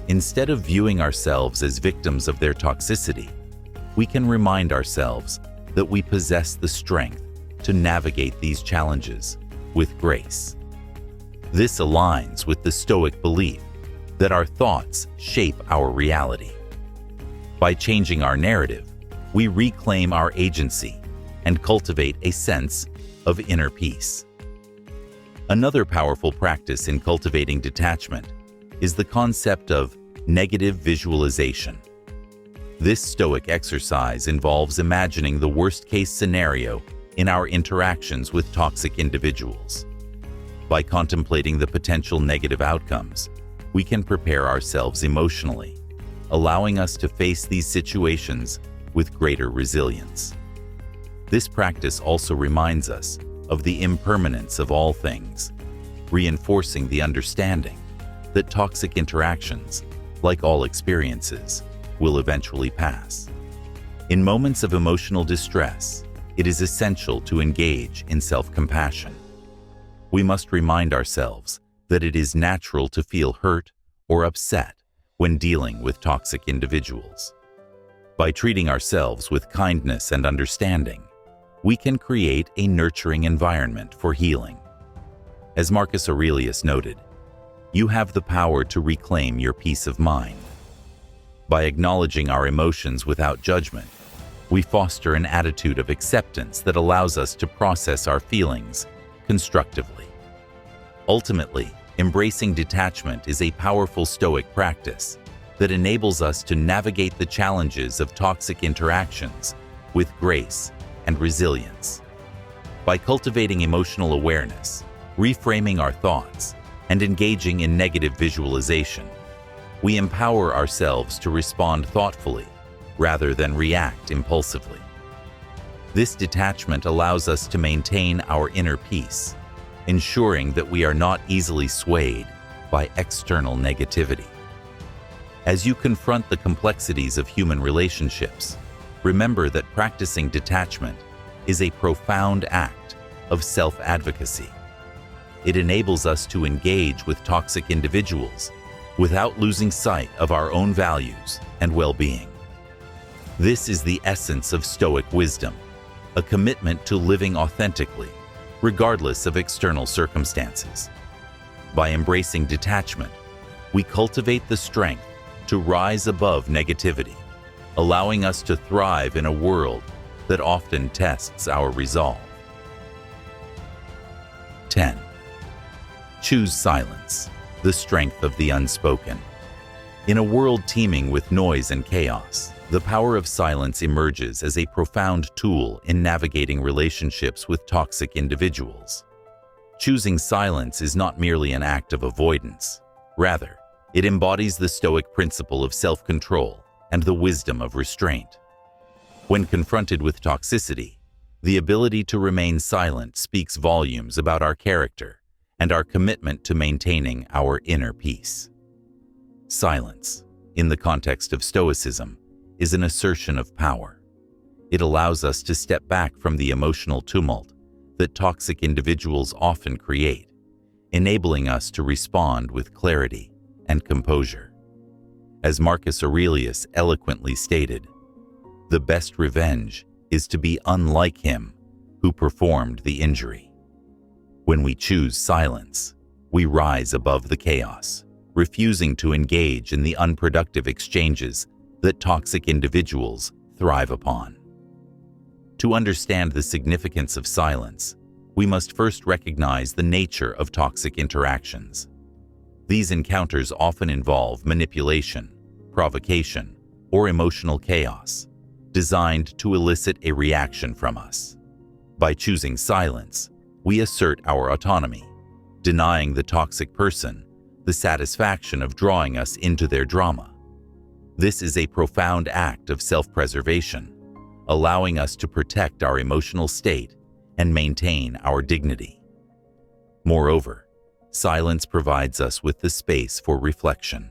Instead of viewing ourselves as victims of their toxicity, we can remind ourselves that we possess the strength to navigate these challenges with grace. This aligns with the Stoic belief that our thoughts shape our reality. By changing our narrative, we reclaim our agency and cultivate a sense of inner peace. Another powerful practice in cultivating detachment is the concept of negative visualization. This Stoic exercise involves imagining the worst-case scenario in our interactions with toxic individuals. By contemplating the potential negative outcomes, we can prepare ourselves emotionally, allowing us to face these situations with greater resilience. This practice also reminds us of the impermanence of all things, reinforcing the understanding that toxic interactions, like all experiences, will eventually pass. In moments of emotional distress, it is essential to engage in self-compassion. We must remind ourselves that it is natural to feel hurt or upset when dealing with toxic individuals. By treating ourselves with kindness and understanding, we can create a nurturing environment for healing. As Marcus Aurelius noted, you have the power to reclaim your peace of mind. By acknowledging our emotions without judgment, we foster an attitude of acceptance that allows us to process our feelings constructively. Ultimately, embracing detachment is a powerful Stoic practice that enables us to navigate the challenges of toxic interactions with grace and resilience. By cultivating emotional awareness, reframing our thoughts, and engaging in negative visualization, we empower ourselves to respond thoughtfully rather than react impulsively. This detachment allows us to maintain our inner peace, ensuring that we are not easily swayed by external negativity. As you confront the complexities of human relationships, remember that practicing detachment is a profound act of self-advocacy. It enables us to engage with toxic individuals without losing sight of our own values and well-being. This is the essence of Stoic wisdom, a commitment to living authentically, regardless of external circumstances. By embracing detachment, we cultivate the strength to rise above negativity, allowing us to thrive in a world that often tests our resolve. 10. Choose silence, the strength of the unspoken. In a world teeming with noise and chaos, the power of silence emerges as a profound tool in navigating relationships with toxic individuals. Choosing silence is not merely an act of avoidance. Rather, it embodies the Stoic principle of self-control and the wisdom of restraint. When confronted with toxicity, the ability to remain silent speaks volumes about our character and our commitment to maintaining our inner peace. Silence, in the context of Stoicism, is an assertion of power. It allows us to step back from the emotional tumult that toxic individuals often create, enabling us to respond with clarity and composure. As Marcus Aurelius eloquently stated, "The best revenge is to be unlike him who performed the injury." When we choose silence, we rise above the chaos, refusing to engage in the unproductive exchanges that toxic individuals thrive upon. To understand the significance of silence, we must first recognize the nature of toxic interactions. These encounters often involve manipulation, provocation, or emotional chaos, designed to elicit a reaction from us. By choosing silence, we assert our autonomy, denying the toxic person the satisfaction of drawing us into their drama. This is a profound act of self-preservation, allowing us to protect our emotional state and maintain our dignity. Moreover, silence provides us with the space for reflection.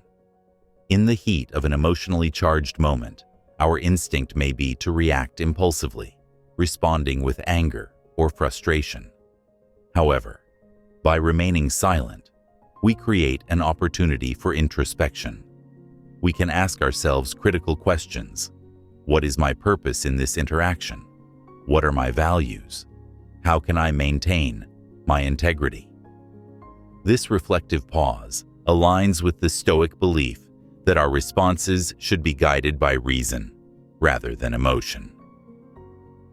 In the heat of an emotionally charged moment, our instinct may be to react impulsively, responding with anger or frustration. However, by remaining silent, we create an opportunity for introspection. We can ask ourselves critical questions. What is my purpose in this interaction? What are my values? How can I maintain my integrity? This reflective pause aligns with the Stoic belief that our responses should be guided by reason rather than emotion.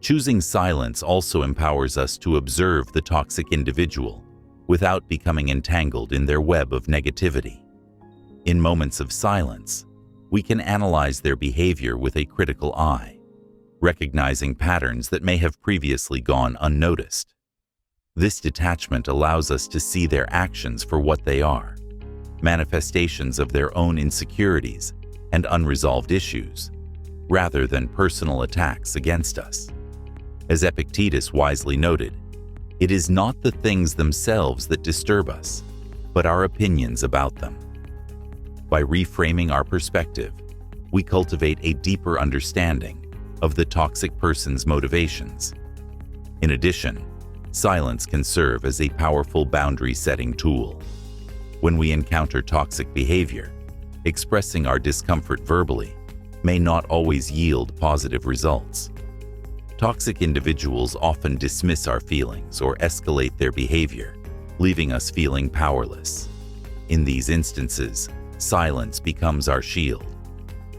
Choosing silence also empowers us to observe the toxic individual without becoming entangled in their web of negativity. In moments of silence, we can analyze their behavior with a critical eye, recognizing patterns that may have previously gone unnoticed. This detachment allows us to see their actions for what they are, manifestations of their own insecurities and unresolved issues, rather than personal attacks against us. As Epictetus wisely noted, it is not the things themselves that disturb us, but our opinions about them. By reframing our perspective, we cultivate a deeper understanding of the toxic person's motivations. In addition, silence can serve as a powerful boundary-setting tool. When we encounter toxic behavior, expressing our discomfort verbally may not always yield positive results. Toxic individuals often dismiss our feelings or escalate their behavior, leaving us feeling powerless. In these instances, silence becomes our shield.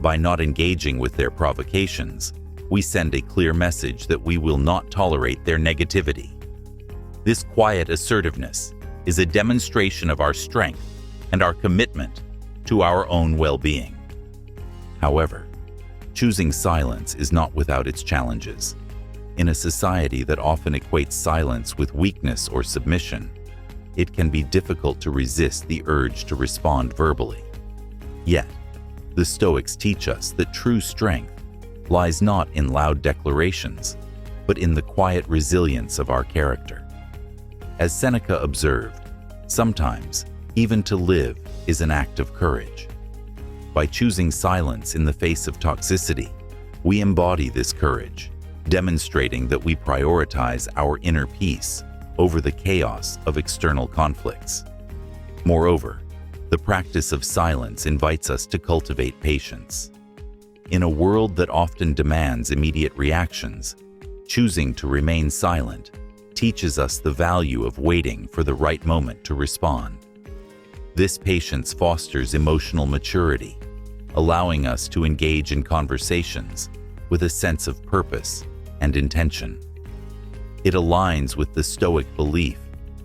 By not engaging with their provocations, we send a clear message that we will not tolerate their negativity. This quiet assertiveness is a demonstration of our strength and our commitment to our own well-being. However, choosing silence is not without its challenges. In a society that often equates silence with weakness or submission, it can be difficult to resist the urge to respond verbally. Yet, the Stoics teach us that true strength lies not in loud declarations, but in the quiet resilience of our character. As Seneca observed, sometimes even to live is an act of courage. By choosing silence in the face of toxicity, we embody this courage, demonstrating that we prioritize our inner peace over the chaos of external conflicts. Moreover, the practice of silence invites us to cultivate patience. In a world that often demands immediate reactions, choosing to remain silent teaches us the value of waiting for the right moment to respond. This patience fosters emotional maturity, allowing us to engage in conversations with a sense of purpose and intention. It aligns with the Stoic belief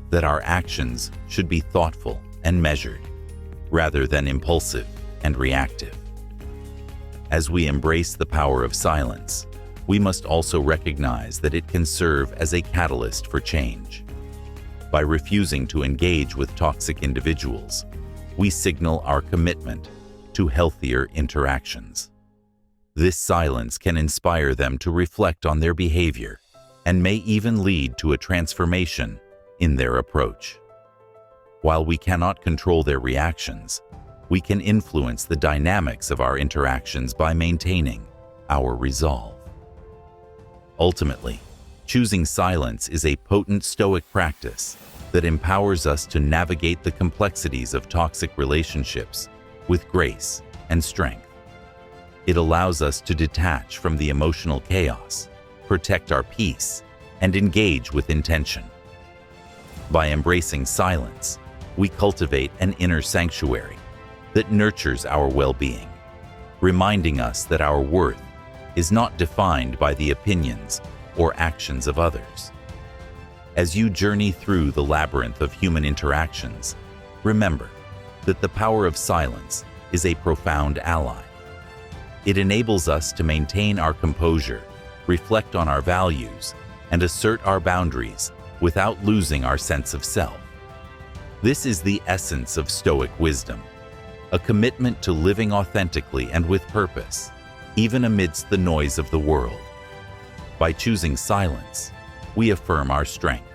that our actions should be thoughtful and measured, rather than impulsive and reactive. As we embrace the power of silence, we must also recognize that it can serve as a catalyst for change. By refusing to engage with toxic individuals, we signal our commitment to healthier interactions. This silence can inspire them to reflect on their behavior and may even lead to a transformation in their approach. While we cannot control their reactions, we can influence the dynamics of our interactions by maintaining our resolve. Ultimately, choosing silence is a potent Stoic practice that empowers us to navigate the complexities of toxic relationships with grace and strength. It allows us to detach from the emotional chaos, protect our peace, and engage with intention. By embracing silence, we cultivate an inner sanctuary that nurtures our well-being, reminding us that our worth is not defined by the opinions or actions of others. As you journey through the labyrinth of human interactions, remember that the power of silence is a profound ally. It enables us to maintain our composure, reflect on our values, and assert our boundaries without losing our sense of self. This is the essence of Stoic wisdom, a commitment to living authentically and with purpose, even amidst the noise of the world. By choosing silence, we affirm our strength,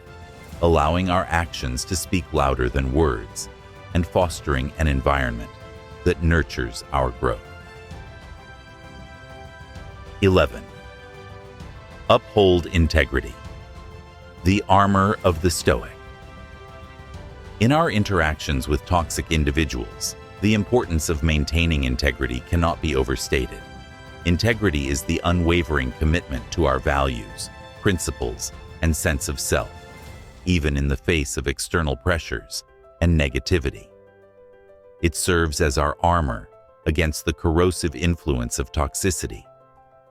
allowing our actions to speak louder than words, and fostering an environment that nurtures our growth. 11. Uphold integrity. The armor of the Stoic. In our interactions with toxic individuals, the importance of maintaining integrity cannot be overstated. Integrity is the unwavering commitment to our values, principles, and sense of self, even in the face of external pressures and negativity. It serves as our armor against the corrosive influence of toxicity,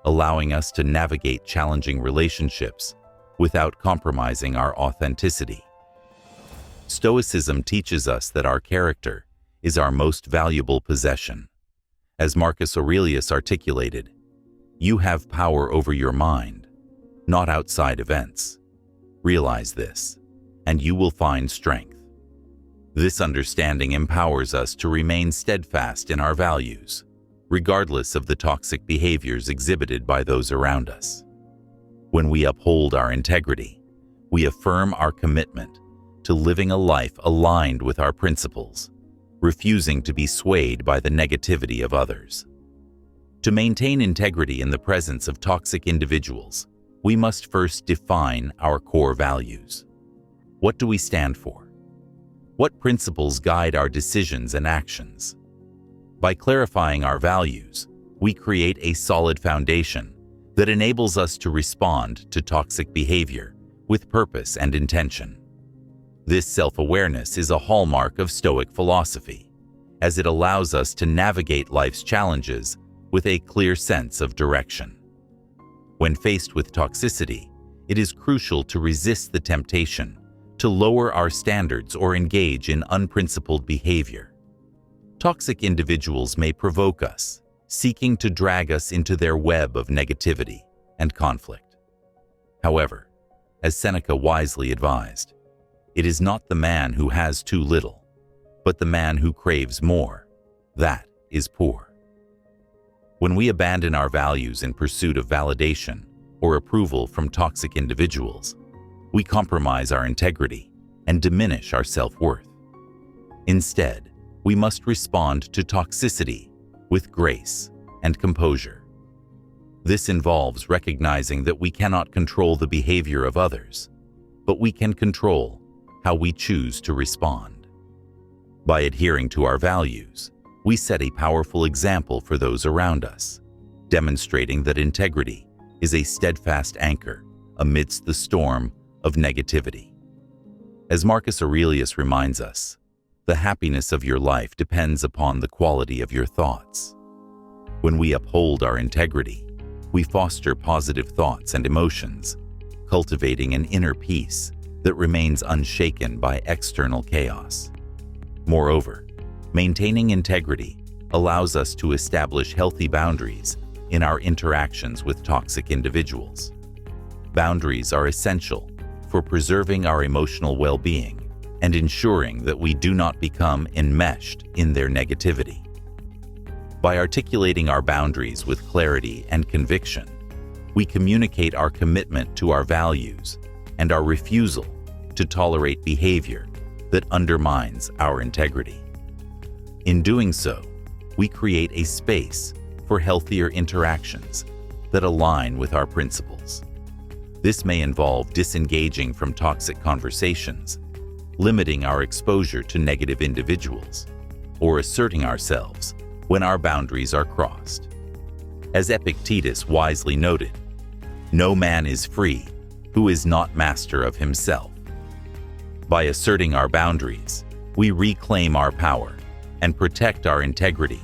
allowing us to navigate challenging relationships without compromising our authenticity. Stoicism teaches us that our character is our most valuable possession. As Marcus Aurelius articulated, "You have power over your mind, not outside events. Realize this, and you will find strength." This understanding empowers us to remain steadfast in our values, regardless of the toxic behaviors exhibited by those around us. When we uphold our integrity, we affirm our commitment to living a life aligned with our principles, refusing to be swayed by the negativity of others. To maintain integrity in the presence of toxic individuals, we must first define our core values. What do we stand for? What principles guide our decisions and actions? By clarifying our values, we create a solid foundation that enables us to respond to toxic behavior with purpose and intention. This self-awareness is a hallmark of Stoic philosophy, as it allows us to navigate life's challenges with a clear sense of direction. When faced with toxicity, it is crucial to resist the temptation to lower our standards or engage in unprincipled behavior. Toxic individuals may provoke us, seeking to drag us into their web of negativity and conflict. However, as Seneca wisely advised, it is not the man who has too little, but the man who craves more. That is poor. When we abandon our values in pursuit of validation or approval from toxic individuals, we compromise our integrity and diminish our self-worth. Instead, we must respond to toxicity with grace and composure. This involves recognizing that we cannot control the behavior of others, but we can control how we choose to respond. By adhering to our values, we set a powerful example for those around us, demonstrating that integrity is a steadfast anchor amidst the storm of negativity. As Marcus Aurelius reminds us, the happiness of your life depends upon the quality of your thoughts. When we uphold our integrity, we foster positive thoughts and emotions, cultivating an inner peace that remains unshaken by external chaos. Moreover, maintaining integrity allows us to establish healthy boundaries in our interactions with toxic individuals. Boundaries are essential for preserving our emotional well-being and ensuring that we do not become enmeshed in their negativity. By articulating our boundaries with clarity and conviction, we communicate our commitment to our values and our refusal to tolerate behavior that undermines our integrity. In doing so, we create a space for healthier interactions that align with our principles. This may involve disengaging from toxic conversations, limiting our exposure to negative individuals, or asserting ourselves when our boundaries are crossed. As Epictetus wisely noted, "No man is free who is not master of himself." By asserting our boundaries, we reclaim our power and protect our integrity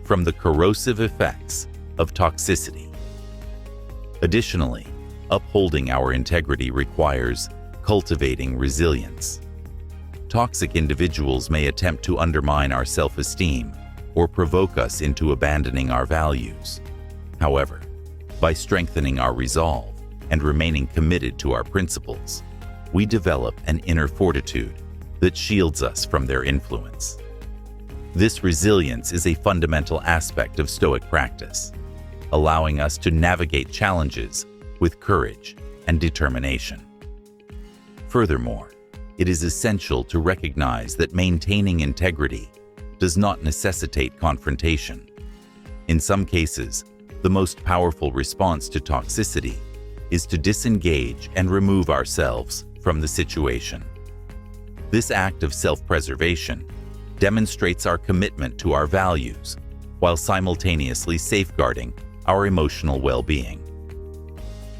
from the corrosive effects of toxicity. Additionally, upholding our integrity requires cultivating resilience. Toxic individuals may attempt to undermine our self-esteem or provoke us into abandoning our values. However, by strengthening our resolve and remaining committed to our principles, we develop an inner fortitude that shields us from their influence. This resilience is a fundamental aspect of Stoic practice, allowing us to navigate challenges with courage and determination. Furthermore, it is essential to recognize that maintaining integrity does not necessitate confrontation. In some cases, the most powerful response to toxicity is to disengage and remove ourselves from the situation. This act of self-preservation demonstrates our commitment to our values while simultaneously safeguarding our emotional well-being.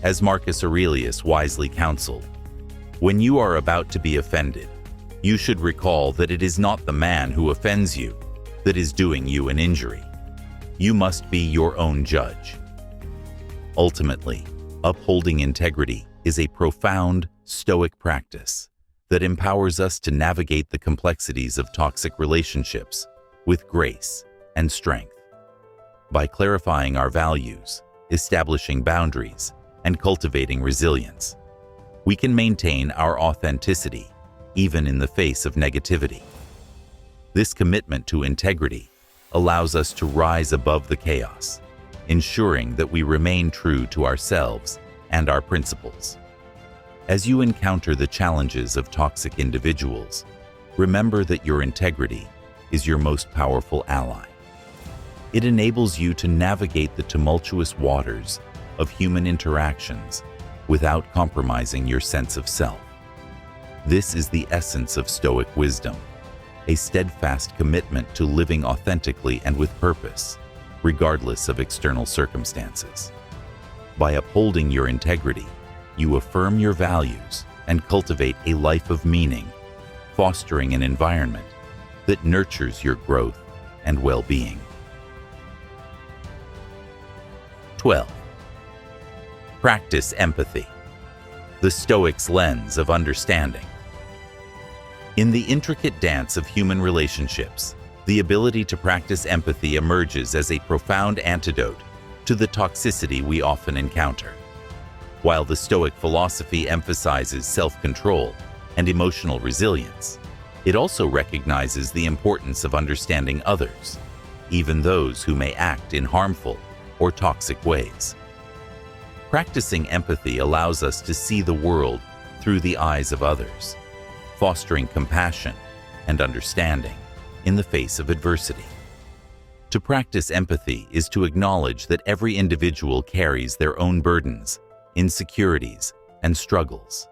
As Marcus Aurelius wisely counseled, when you are about to be offended, you should recall that it is not the man who offends you that is doing you an injury. You must be your own judge. Ultimately, upholding integrity is a profound Stoic practice that empowers us to navigate the complexities of toxic relationships with grace and strength. By clarifying our values, establishing boundaries, and cultivating resilience, we can maintain our authenticity even in the face of negativity. This commitment to integrity allows us to rise above the chaos, ensuring that we remain true to ourselves and our principles. As you encounter the challenges of toxic individuals, remember that your integrity is your most powerful ally. It enables you to navigate the tumultuous waters of human interactions without compromising your sense of self. This is the essence of Stoic wisdom, a steadfast commitment to living authentically and with purpose, regardless of external circumstances. By upholding your integrity, you affirm your values and cultivate a life of meaning fostering an environment that nurtures your growth and well-being. 12. Practice empathy, the Stoics' lens of understanding. In the intricate dance of human relationships, the ability to practice empathy emerges as a profound antidote to the toxicity we often encounter. While the Stoic philosophy emphasizes self-control and emotional resilience, it also recognizes the importance of understanding others, even those who may act in harmful or toxic ways. Practicing empathy allows us to see the world through the eyes of others, fostering compassion and understanding in the face of adversity. To practice empathy is to acknowledge that every individual carries their own burdens, insecurities, and struggles.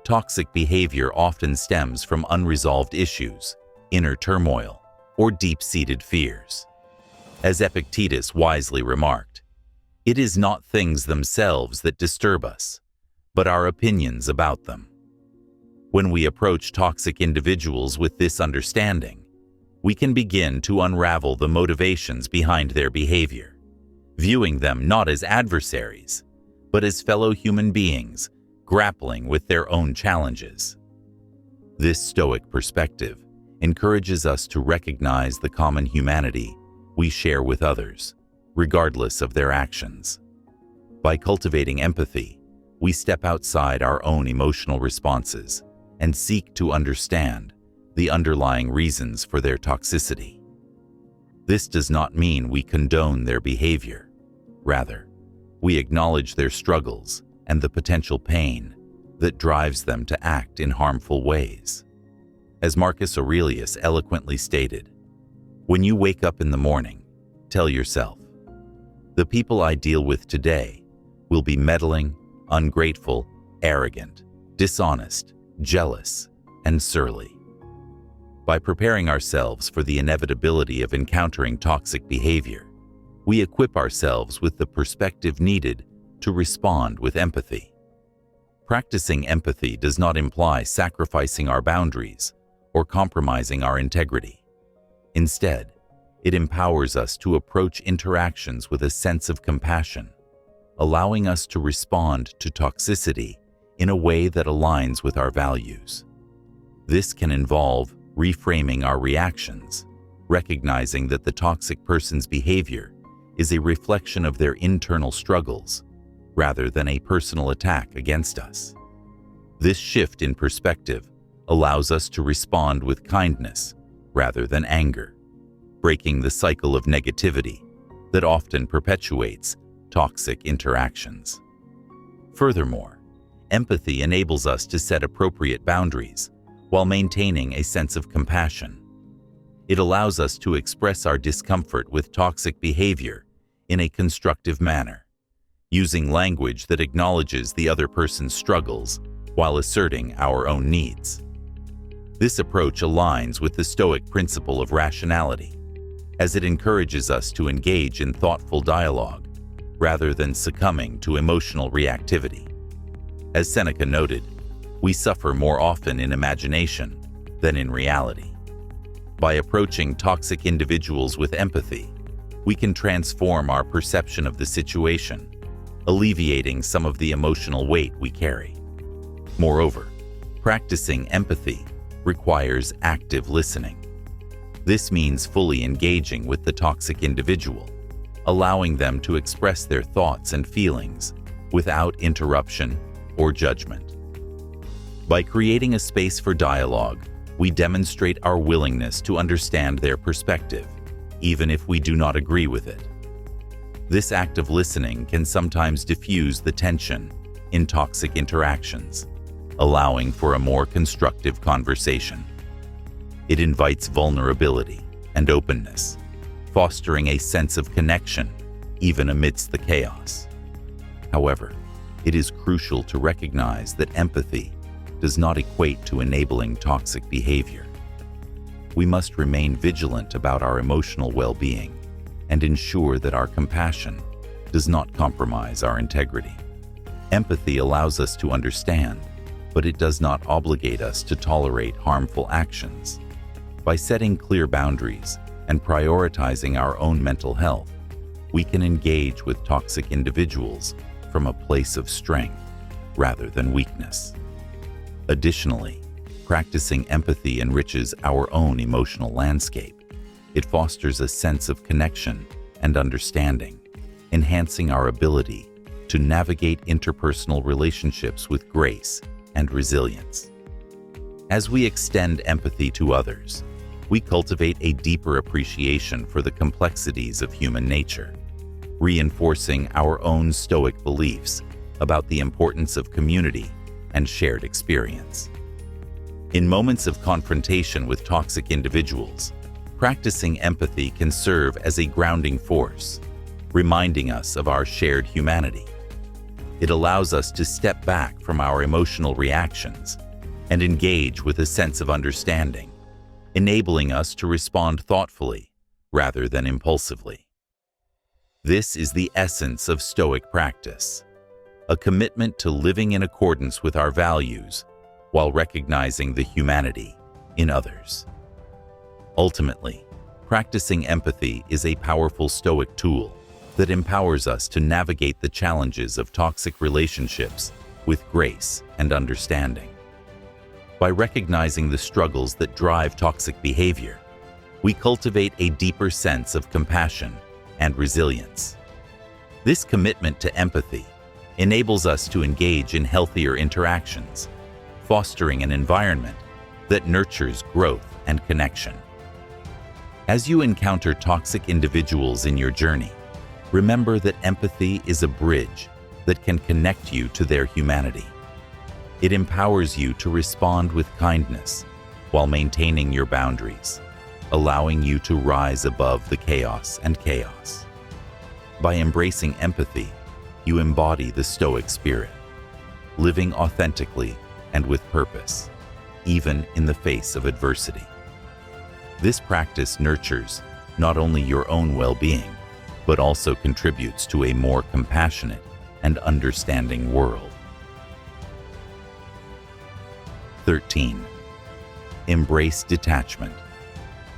Toxic behavior often stems from unresolved issues, inner turmoil, or deep-seated fears. As Epictetus wisely remarked, "It is not things themselves that disturb us, but our opinions about them." When we approach toxic individuals with this understanding, we can begin to unravel the motivations behind their behavior, viewing them not as adversaries, but as fellow human beings grappling with their own challenges. This Stoic perspective encourages us to recognize the common humanity we share with others, regardless of their actions. By cultivating empathy, we step outside our own emotional responses and seek to understand the underlying reasons for their toxicity. This does not mean we condone their behavior. Rather, we acknowledge their struggles and the potential pain that drives them to act in harmful ways. As Marcus Aurelius eloquently stated, "When you wake up in the morning, tell yourself, the people I deal with today will be meddling, ungrateful, arrogant, dishonest, jealous, and surly." By preparing ourselves for the inevitability of encountering toxic behavior, we equip ourselves with the perspective needed to respond with empathy. Practicing empathy does not imply sacrificing our boundaries or compromising our integrity. Instead, it empowers us to approach interactions with a sense of compassion, allowing us to respond to toxicity in a way that aligns with our values. This can involve reframing our reactions, recognizing that the toxic person's behavior is a reflection of their internal struggles rather than a personal attack against us. This shift in perspective allows us to respond with kindness rather than anger, breaking the cycle of negativity that often perpetuates toxic interactions. Furthermore, empathy enables us to set appropriate boundaries while maintaining a sense of compassion. It allows us to express our discomfort with toxic behavior in a constructive manner, using language that acknowledges the other person's struggles while asserting our own needs. This approach aligns with the Stoic principle of rationality, as it encourages us to engage in thoughtful dialogue rather than succumbing to emotional reactivity. As Seneca noted, we suffer more often in imagination than in reality. By approaching toxic individuals with empathy, we can transform our perception of the situation, alleviating some of the emotional weight we carry. Moreover, practicing empathy requires active listening. This means fully engaging with the toxic individual, allowing them to express their thoughts and feelings without interruption or judgment. By creating a space for dialogue, we demonstrate our willingness to understand their perspective, even if we do not agree with it. This act of listening can sometimes diffuse the tension in toxic interactions, allowing for a more constructive conversation. It invites vulnerability and openness, fostering a sense of connection even amidst the chaos. However, it is crucial to recognize that empathy does not equate to enabling toxic behavior. We must remain vigilant about our emotional well-being and ensure that our compassion does not compromise our integrity. Empathy allows us to understand, but but it does not obligate us to tolerate harmful actions. By setting clear boundaries and prioritizing our own mental health, we can engage with toxic individuals from a place of strength rather than weakness. Additionally, practicing empathy enriches our own emotional landscape. It fosters a sense of connection and understanding, enhancing our ability to navigate interpersonal relationships with grace and resilience. As we extend empathy to others, we cultivate a deeper appreciation for the complexities of human nature, reinforcing our own Stoic beliefs about the importance of community and shared experience. In moments of confrontation with toxic individuals, practicing empathy can serve as a grounding force, reminding us of our shared humanity. It allows us to step back from our emotional reactions and engage with a sense of understanding, enabling us to respond thoughtfully rather than impulsively. This is the essence of Stoic practice, a commitment to living in accordance with our values while recognizing the humanity in others. Ultimately, practicing empathy is a powerful Stoic tool that empowers us to navigate the challenges of toxic relationships with grace and understanding. By recognizing the struggles that drive toxic behavior, we cultivate a deeper sense of compassion and resilience. This commitment to empathy enables us to engage in healthier interactions, fostering an environment that nurtures growth and connection. As you encounter toxic individuals in your journey, remember that empathy is a bridge that can connect you to their humanity. It empowers you to respond with kindness while maintaining your boundaries, allowing you to rise above the chaos and chaos. By embracing empathy, you embody the Stoic spirit, living authentically and with purpose, even in the face of adversity. This practice nurtures not only your own well-being, but also contributes to a more compassionate and understanding world. 13. Embrace detachment,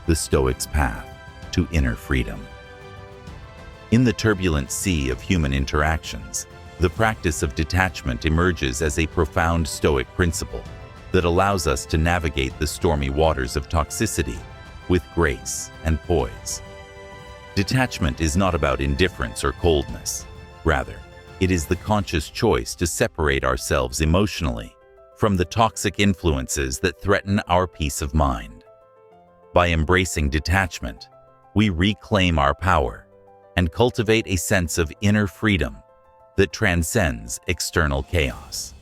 the Stoic's path to inner freedom. In the turbulent sea of human interactions, the practice of detachment emerges as a profound Stoic principle that allows us to navigate the stormy waters of toxicity with grace and poise. Detachment is not about indifference or coldness. Rather, it is the conscious choice to separate ourselves emotionally from the toxic influences that threaten our peace of mind. By embracing detachment, we reclaim our power and cultivate a sense of inner freedom that transcends external chaos.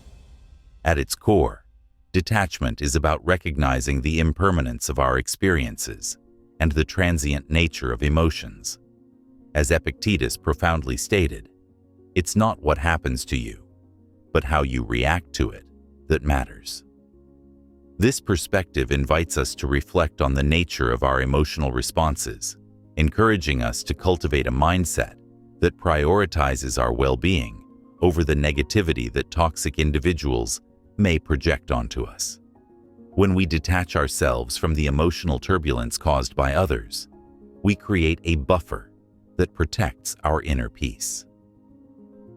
At its core, detachment is about recognizing the impermanence of our experiences and the transient nature of emotions. As Epictetus profoundly stated, it's not what happens to you, but how you react to it that matters. This perspective invites us to reflect on the nature of our emotional responses, encouraging us to cultivate a mindset that prioritizes our well-being over the negativity that toxic individuals may project onto us. When we detach ourselves from the emotional turbulence caused by others, we create a buffer that protects our inner peace.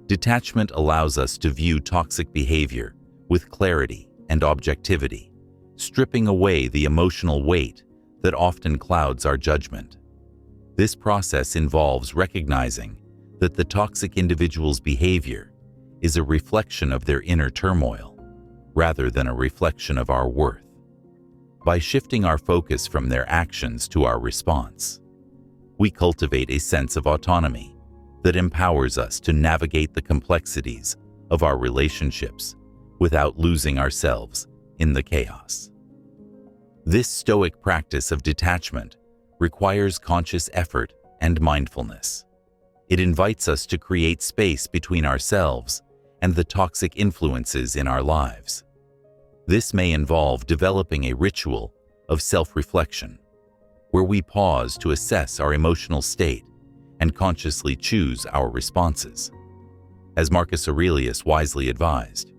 Detachment allows us to view toxic behavior with clarity and objectivity, stripping away the emotional weight that often clouds our judgment. This process involves recognizing that the toxic individual's behavior is a reflection of their inner turmoil, rather than a reflection of our worth. By shifting our focus from their actions to our response, we cultivate a sense of autonomy that empowers us to navigate the complexities of our relationships without losing ourselves in the chaos. This Stoic practice of detachment requires conscious effort and mindfulness. It invites us to create space between ourselves and the toxic influences in our lives. This may involve developing a ritual of self-reflection, where we pause to assess our emotional state and consciously choose our responses. As Marcus Aurelius wisely advised,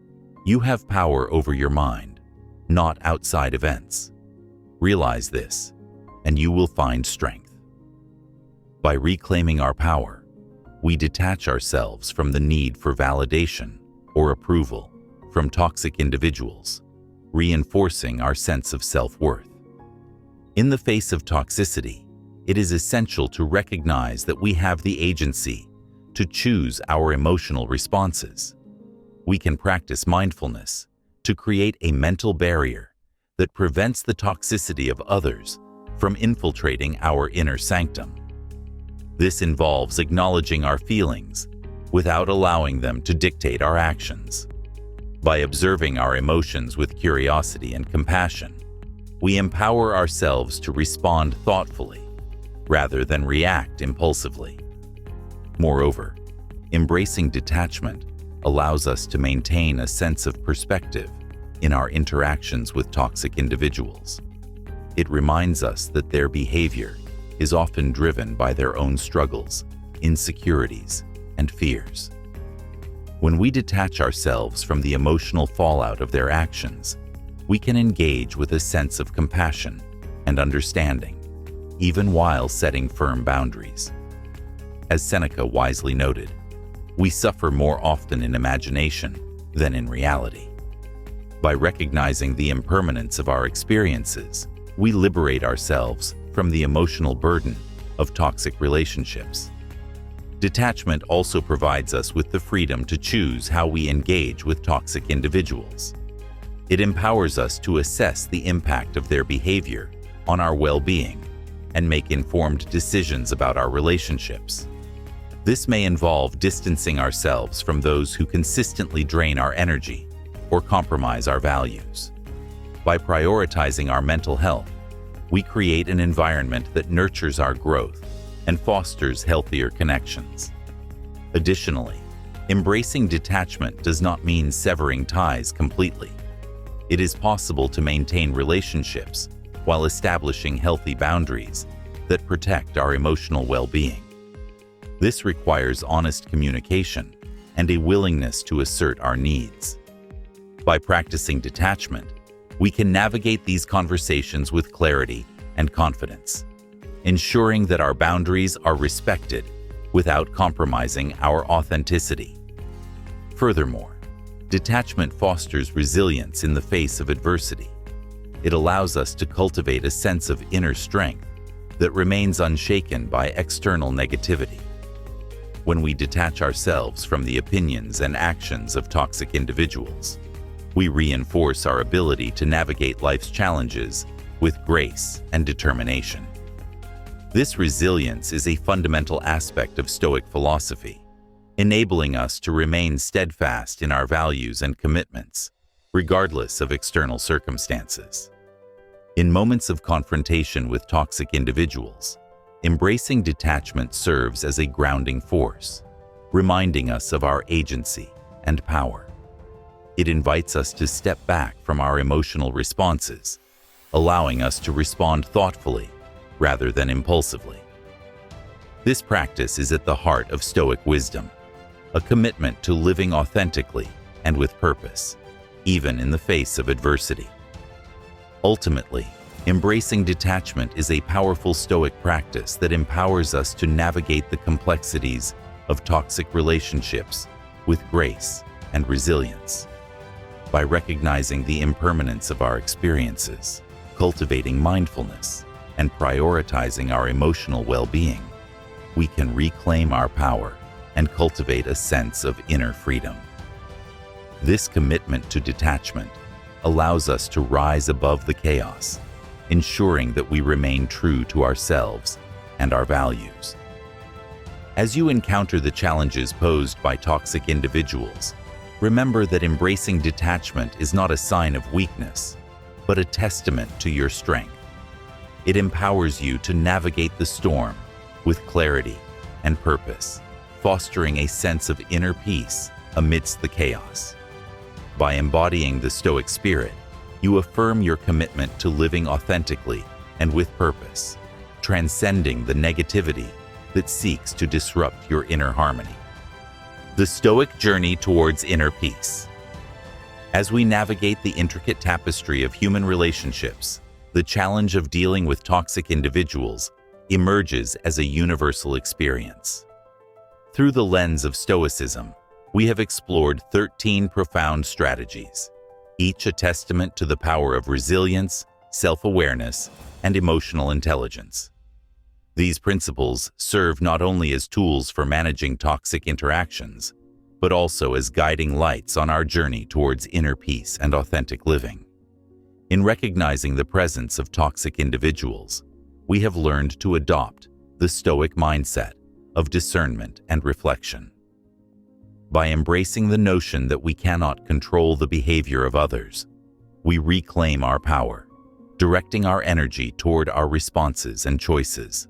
You have power over your mind, not outside events. Realize this, and you will find strength. By reclaiming our power, we detach ourselves from the need for validation or approval from toxic individuals, reinforcing our sense of self-worth. In the face of toxicity, it is essential to recognize that we have the agency to choose our emotional responses. We can practice mindfulness to create a mental barrier that prevents the toxicity of others from infiltrating our inner sanctum. This involves acknowledging our feelings without allowing them to dictate our actions. By observing our emotions with curiosity and compassion, we empower ourselves to respond thoughtfully rather than react impulsively. Moreover, embracing detachment allows us to maintain a sense of perspective in our interactions with toxic individuals. It reminds us that their behavior is often driven by their own struggles, insecurities, and fears. When we detach ourselves from the emotional fallout of their actions, we can engage with a sense of compassion and understanding, even while setting firm boundaries. As Seneca wisely noted, we suffer more often in imagination than in reality. By recognizing the impermanence of our experiences, we liberate ourselves from the emotional burden of toxic relationships. Detachment also provides us with the freedom to choose how we engage with toxic individuals. It empowers us to assess the impact of their behavior on our well-being and make informed decisions about our relationships. This may involve distancing ourselves from those who consistently drain our energy or compromise our values. By prioritizing our mental health, we create an environment that nurtures our growth and fosters healthier connections. Additionally, embracing detachment does not mean severing ties completely. It is possible to maintain relationships while establishing healthy boundaries that protect our emotional well-being. This requires honest communication and a willingness to assert our needs. By practicing detachment, we can navigate these conversations with clarity and confidence, ensuring that our boundaries are respected without compromising our authenticity. Furthermore, detachment fosters resilience in the face of adversity. It allows us to cultivate a sense of inner strength that remains unshaken by external negativity. When we detach ourselves from the opinions and actions of toxic individuals, we reinforce our ability to navigate life's challenges with grace and determination. This resilience is a fundamental aspect of Stoic philosophy, enabling us to remain steadfast in our values and commitments, regardless of external circumstances. In moments of confrontation with toxic individuals, embracing detachment serves as a grounding force, reminding us of our agency and power. It invites us to step back from our emotional responses, allowing us to respond thoughtfully rather than impulsively. This practice is at the heart of Stoic wisdom, a commitment to living authentically and with purpose, even in the face of adversity. Ultimately, embracing detachment is a powerful Stoic practice that empowers us to navigate the complexities of toxic relationships with grace and resilience. By recognizing the impermanence of our experiences, cultivating mindfulness, and prioritizing our emotional well-being, we can reclaim our power and cultivate a sense of inner freedom. This commitment to detachment allows us to rise above the chaos, ensuring that we remain true to ourselves and our values. As you encounter the challenges posed by toxic individuals, remember that embracing detachment is not a sign of weakness, but a testament to your strength. It empowers you to navigate the storm with clarity and purpose, fostering a sense of inner peace amidst the chaos. By embodying the Stoic spirit, you affirm your commitment to living authentically and with purpose, transcending the negativity that seeks to disrupt your inner harmony. The Stoic journey towards inner peace. As we navigate the intricate tapestry of human relationships, the challenge of dealing with toxic individuals emerges as a universal experience. Through the lens of Stoicism, we have explored 13 profound strategies, each a testament to the power of resilience, self-awareness, and emotional intelligence. These principles serve not only as tools for managing toxic interactions, but also as guiding lights on our journey towards inner peace and authentic living. In recognizing the presence of toxic individuals, we have learned to adopt the Stoic mindset of discernment and reflection. By embracing the notion that we cannot control the behavior of others, we reclaim our power, directing our energy toward our responses and choices.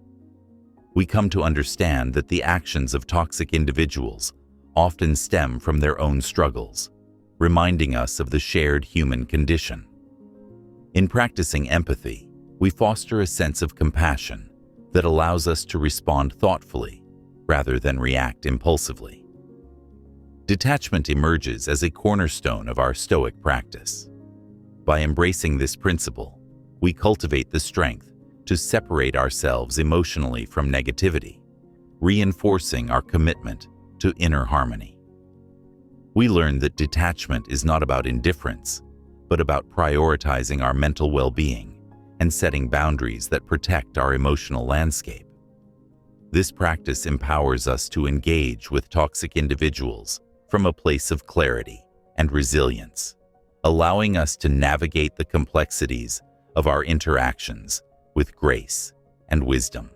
We come to understand that the actions of toxic individuals often stem from their own struggles, reminding us of the shared human condition. In practicing empathy, we foster a sense of compassion that allows us to respond thoughtfully rather than react impulsively. Detachment emerges as a cornerstone of our Stoic practice. By embracing this principle, we cultivate the strength to separate ourselves emotionally from negativity, reinforcing our commitment to inner harmony. We learn that detachment is not about indifference, but about prioritizing our mental well-being and setting boundaries that protect our emotional landscape. This practice empowers us to engage with toxic individuals from a place of clarity and resilience, allowing us to navigate the complexities of our interactions with grace and wisdom.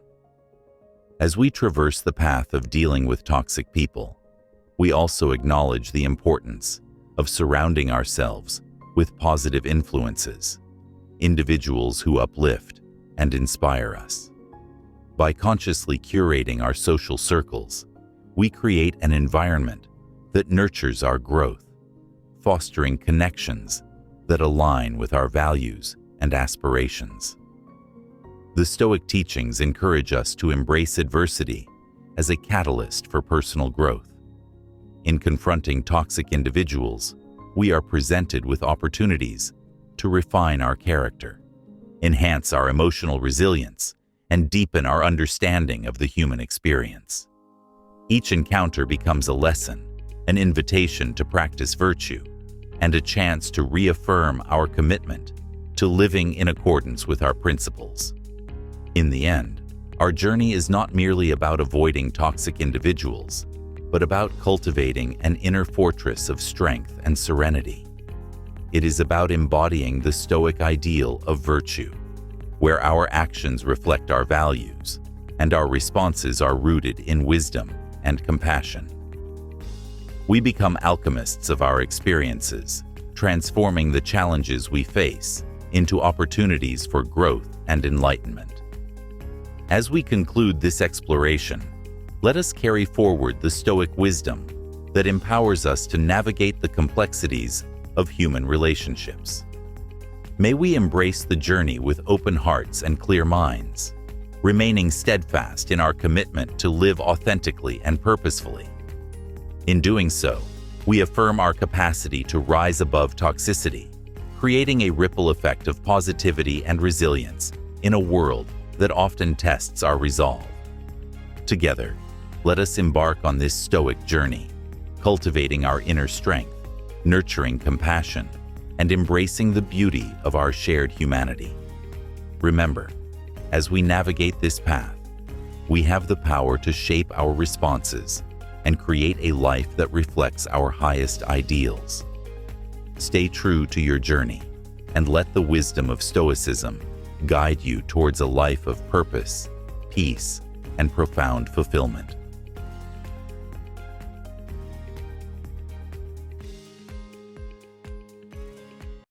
As we traverse the path of dealing with toxic people, we also acknowledge the importance of surrounding ourselves with positive influences, individuals who uplift and inspire us. By consciously curating our social circles, we create an environment that nurtures our growth, fostering connections that align with our values and aspirations. The Stoic teachings encourage us to embrace adversity as a catalyst for personal growth. In confronting toxic individuals, we are presented with opportunities to refine our character, enhance our emotional resilience, and deepen our understanding of the human experience. Each encounter becomes a lesson, an invitation to practice virtue, and a chance to reaffirm our commitment to living in accordance with our principles. In the end, our journey is not merely about avoiding toxic individuals, but about cultivating an inner fortress of strength and serenity. It is about embodying the Stoic ideal of virtue, where our actions reflect our values and our responses are rooted in wisdom and compassion. We become alchemists of our experiences, transforming the challenges we face into opportunities for growth and enlightenment. As we conclude this exploration, let us carry forward the Stoic wisdom that empowers us to navigate the complexities of human relationships. May we embrace the journey with open hearts and clear minds, remaining steadfast in our commitment to live authentically and purposefully. In doing so, we affirm our capacity to rise above toxicity, creating a ripple effect of positivity and resilience in a world that often tests our resolve. Together, let us embark on this Stoic journey, cultivating our inner strength, nurturing compassion, and embracing the beauty of our shared humanity. Remember, as we navigate this path, we have the power to shape our responses and create a life that reflects our highest ideals. Stay true to your journey and let the wisdom of Stoicism guide you towards a life of purpose, peace, and profound fulfillment.